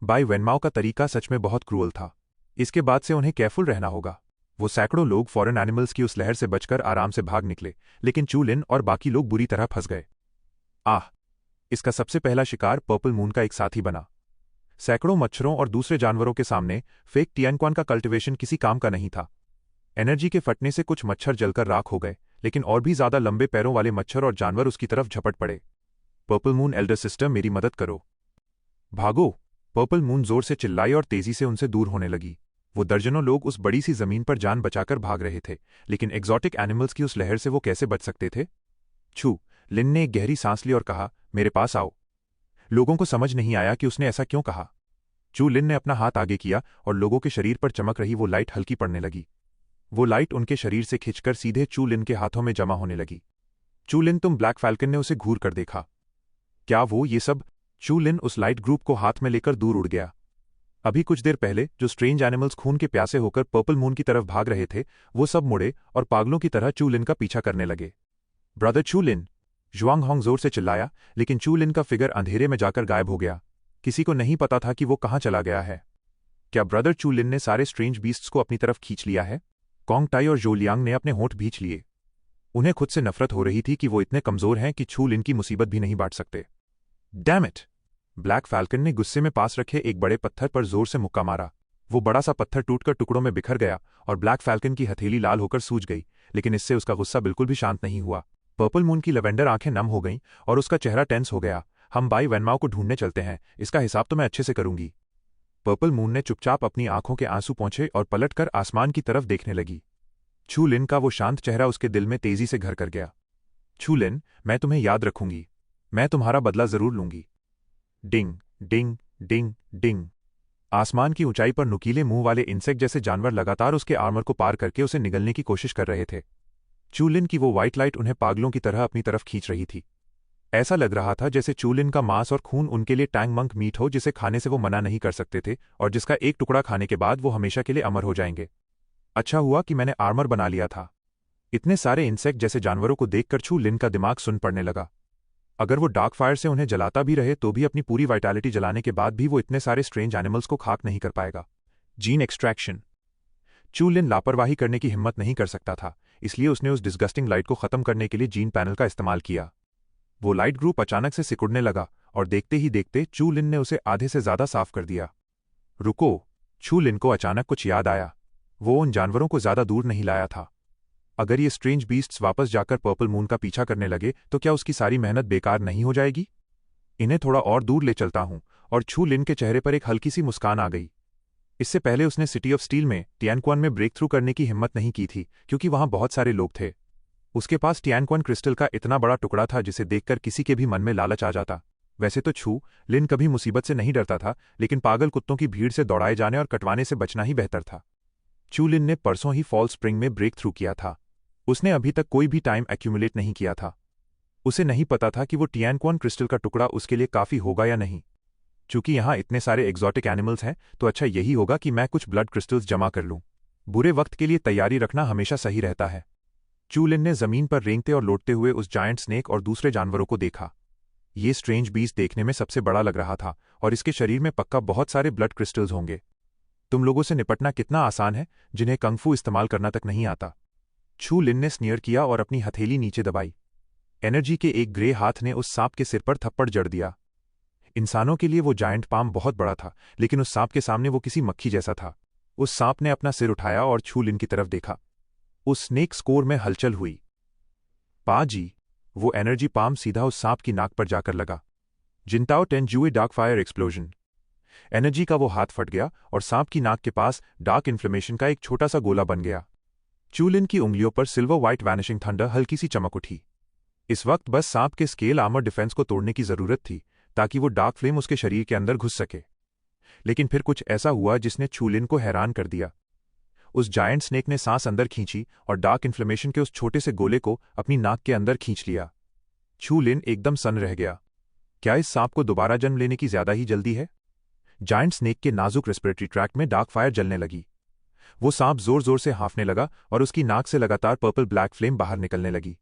Speaker 1: बाई वेनमाओ का तरीका सच में बहुत क्रूअल था। इसके बाद से उन्हें केयरफुल रहना होगा। वो सैकड़ों लोग फॉरेन एनिमल्स की उस लहर से बचकर आराम से भाग निकले, लेकिन चूलिन और बाकी लोग बुरी तरह फंस गए। इसका सबसे पहला शिकार पर्पल मून का एक साथी बना। सैकड़ों मच्छरों और दूसरे जानवरों के सामने फेक टियानक्वान का कल्टिवेशन किसी काम का नहीं था। एनर्जी के फटने से कुछ मच्छर जलकर राख हो गए, लेकिन और भी ज्यादा लंबे पैरों वाले मच्छर और जानवर उसकी तरफ झपट पड़े। पर्पल मून एल्डर सिस्टर, मेरी मदद करो। भागो! पर्पल मून जोर से चिल्लाई और तेजी से उनसे दूर होने लगी। वो दर्जनों लोग उस बड़ी सी जमीन पर जान बचाकर भाग रहे थे, लेकिन एग्जॉटिक एनिमल्स की उस लहर से वो कैसे बच सकते थे? छू! लिन ने एक गहरी सांस ली और कहा, मेरे पास आओ। लोगों को समझ नहीं आया कि उसने ऐसा क्यों कहा। चू लिन ने अपना हाथ आगे किया और लोगों के शरीर पर चमक रही वो लाइट हल्की पड़ने लगी। वो लाइट उनके शरीर से खिंचकर सीधे चू लिन के हाथों में जमा होने लगी। चू लिन, तुम ब्लैक फैल्कन ने उसे घूर कर देखा। क्या वो ये सब? चू लिन उस लाइट ग्रुप को हाथ में लेकर दूर उड़ गया। अभी कुछ देर पहले जो स्ट्रेंज एनिमल्स खून के प्यासे होकर पर्पल मून की तरफ भाग रहे थे, वो सब मुड़े और पागलों की तरह चू लिन का पीछा करने लगे। ब्रदर चू लिन! जुआंग होंग जोर से चिल्लाया, लेकिन चू लिन का फिगर अंधेरे में जाकर गायब हो गया। किसी को नहीं पता था कि वो कहां चला गया है। क्या ब्रदर चू लिन ने सारे स्ट्रेंज बीस्ट्स को अपनी तरफ खींच लिया है? कॉन्ग टाई और जोलियांग ने अपने होंठ भींच लिए। उन्हें खुद से नफरत हो रही थी कि वो इतने कमजोर हैं कि चू लिन की मुसीबत भी नहीं बांट सकते। Damn it! ब्लैक फैल्कन ने गुस्से में पास रखे एक बड़े पत्थर पर जोर से मुक्का मारा। वो बड़ा सा पत्थर टूटकर टुकड़ों में बिखर गया और ब्लैक फैल्कन की हथेली लाल होकर सूज गई, लेकिन इससे उसका गुस्सा बिल्कुल भी शांत नहीं हुआ। पर्पल मून की लेवेंडर आंखें नम हो गईं और उसका चेहरा टेंस हो गया। हम बाई वेनमाओ को ढूंढने चलते हैं, इसका हिसाब तो मैं अच्छे से करूंगी। पर्पल मून ने चुपचाप अपनी आंखों के आंसू पोंछे और पलटकर आसमान की तरफ देखने लगी। चू लिन का वो शांत चेहरा उसके दिल में तेजी से घर कर गया। चू लिन, मैं तुम्हें याद रखूंगी। मैं तुम्हारा बदला जरूर लूंगी। डिंग डिंग डिंग डिंग। आसमान की ऊंचाई पर नुकीले मुंह वाले इंसेक्ट जैसे जानवर लगातार उसके आर्मर को पार करके उसे निगलने की कोशिश कर रहे थे। चू लिन की वो व्हाइट लाइट उन्हें पागलों की तरह अपनी तरफ खींच रही थी। ऐसा लग रहा था जैसे चूलिन का मांस और खून उनके लिए टैंग मंक मीट हो, जिसे खाने से वो मना नहीं कर सकते थे और जिसका एक टुकड़ा खाने के बाद वो हमेशा के लिए अमर हो जाएंगे। अच्छा हुआ कि मैंने आर्मर बना लिया था। इतने सारे इंसेक्ट जैसे जानवरों को देखकर चू लिन का दिमाग सुन पड़ने लगा। अगर वो डार्क फायर से उन्हें जलाता भी रहे तो भी अपनी पूरी वाइटैलिटी जलाने के बाद भी वो इतने सारे स्ट्रेंज एनिमल्स को खाक नहीं कर पाएगा। Gene extraction. चू लिन लापरवाही करने की हिम्मत नहीं कर सकता था, इसलिए उसने उस डिस्गस्टिंग लाइट को खत्म करने के लिए जीन पैनल का इस्तेमाल किया। वो लाइट ग्रुप अचानक से सिकुड़ने लगा और देखते ही देखते चू लिन ने उसे आधे से ज्यादा साफ कर दिया। रुको, चू लिन को अचानक कुछ याद आया। वो उन जानवरों को ज्यादा दूर नहीं लाया था। अगर ये स्ट्रेंज बीस्ट्स वापस जाकर पर्पल मून का पीछा करने लगे तो क्या उसकी सारी मेहनत बेकार नहीं हो जाएगी? इन्हें थोड़ा और दूर ले चलता हूं। और चू लिन के चेहरे पर एक हल्की सी मुस्कान आ गई। इससे पहले उसने सिटी ऑफ स्टील में टियानक्वान में ब्रेक थ्रू करने की हिम्मत नहीं की थी, क्योंकि वहां बहुत सारे लोग थे। उसके पास टियानक्वान क्रिस्टल का इतना बड़ा टुकड़ा था जिसे देखकर किसी के भी मन में लालच आ जाता। वैसे तो चू लिन कभी मुसीबत से नहीं डरता था, लेकिन पागल कुत्तों की भीड़ से दौड़ाए जाने और कटवाने से बचना ही बेहतर था। चू लिन ने परसों ही फॉल स्प्रिंग में ब्रेक थ्रू किया था। उसने अभी तक कोई भी टाइम एक्यूमुलेट नहीं किया था। उसे नहीं पता था कि वो टियानक्वान क्रिस्टल का टुकड़ा उसके लिए काफी होगा या नहीं। चूंकि यहां इतने सारे एक्सोटिक एनिमल्स हैं तो अच्छा यही होगा कि मैं कुछ ब्लड क्रिस्टल्स जमा कर लूं। बुरे वक्त के लिए तैयारी रखना हमेशा सही रहता है। चू लिन ने जमीन पर रेंगते और लौटते हुए उस जायंट स्नेक और दूसरे जानवरों को देखा। ये स्ट्रेंज बीस्ट देखने में सबसे बड़ा लग रहा था और इसके शरीर में पक्का बहुत सारे ब्लड क्रिस्टल्स होंगे। तुम लोगों से निपटना कितना आसान है, जिन्हें कंगफू इस्तेमाल करना तक नहीं आता। चू लिन ने स्नियर किया और अपनी हथेली नीचे दबाई। एनर्जी के एक ग्रे हाथ ने उस सांप के सिर पर थप्पड़ जड़ दिया। इंसानों के लिए वो जायंट पाम बहुत बड़ा था, लेकिन उस सांप के सामने वो किसी मक्खी जैसा था। उस सांप ने अपना सिर उठाया और चू लिन की तरफ देखा। उस स्नेक स्कोर में हलचल हुई। पाजी, वो एनर्जी पाम सीधा उस सांप की नाक पर जाकर लगा। जिनताओ टेंजुए डार्क फायर एक्सप्लोजन। एनर्जी का वो हाथ फट गया और सांप की नाक के पास डार्क इन्फ्लेमेशन का एक छोटा सा गोला बन गया। चू लिन की उंगलियों पर सिल्वर व्हाइट वैनिशिंग थंडर हल्की सी चमक उठी। इस वक्त बस सांप के स्केल आर्मर डिफेंस को तोड़ने की जरूरत थी, ताकि वो डार्क फ्लेम उसके शरीर के अंदर घुस सके। लेकिन फिर कुछ ऐसा हुआ जिसने चू लिन को हैरान कर दिया। उस जायंट स्नेक ने सांस अंदर खींची और डार्क इन्फ्लेमेशन के उस छोटे से गोले को अपनी नाक के अंदर खींच लिया। चू लिन एकदम सन्न रह गया। क्या इस सांप को दोबारा जन्म लेने की ज्यादा ही जल्दी है? जायंट स्नेक के नाजुक रेस्पिरेटरी ट्रैक्ट में डार्क फायर जलने लगी। वो सांप जोर जोर से हाँफने लगा और उसकी नाक से लगातार पर्पल ब्लैक फ्लेम बाहर निकलने लगी।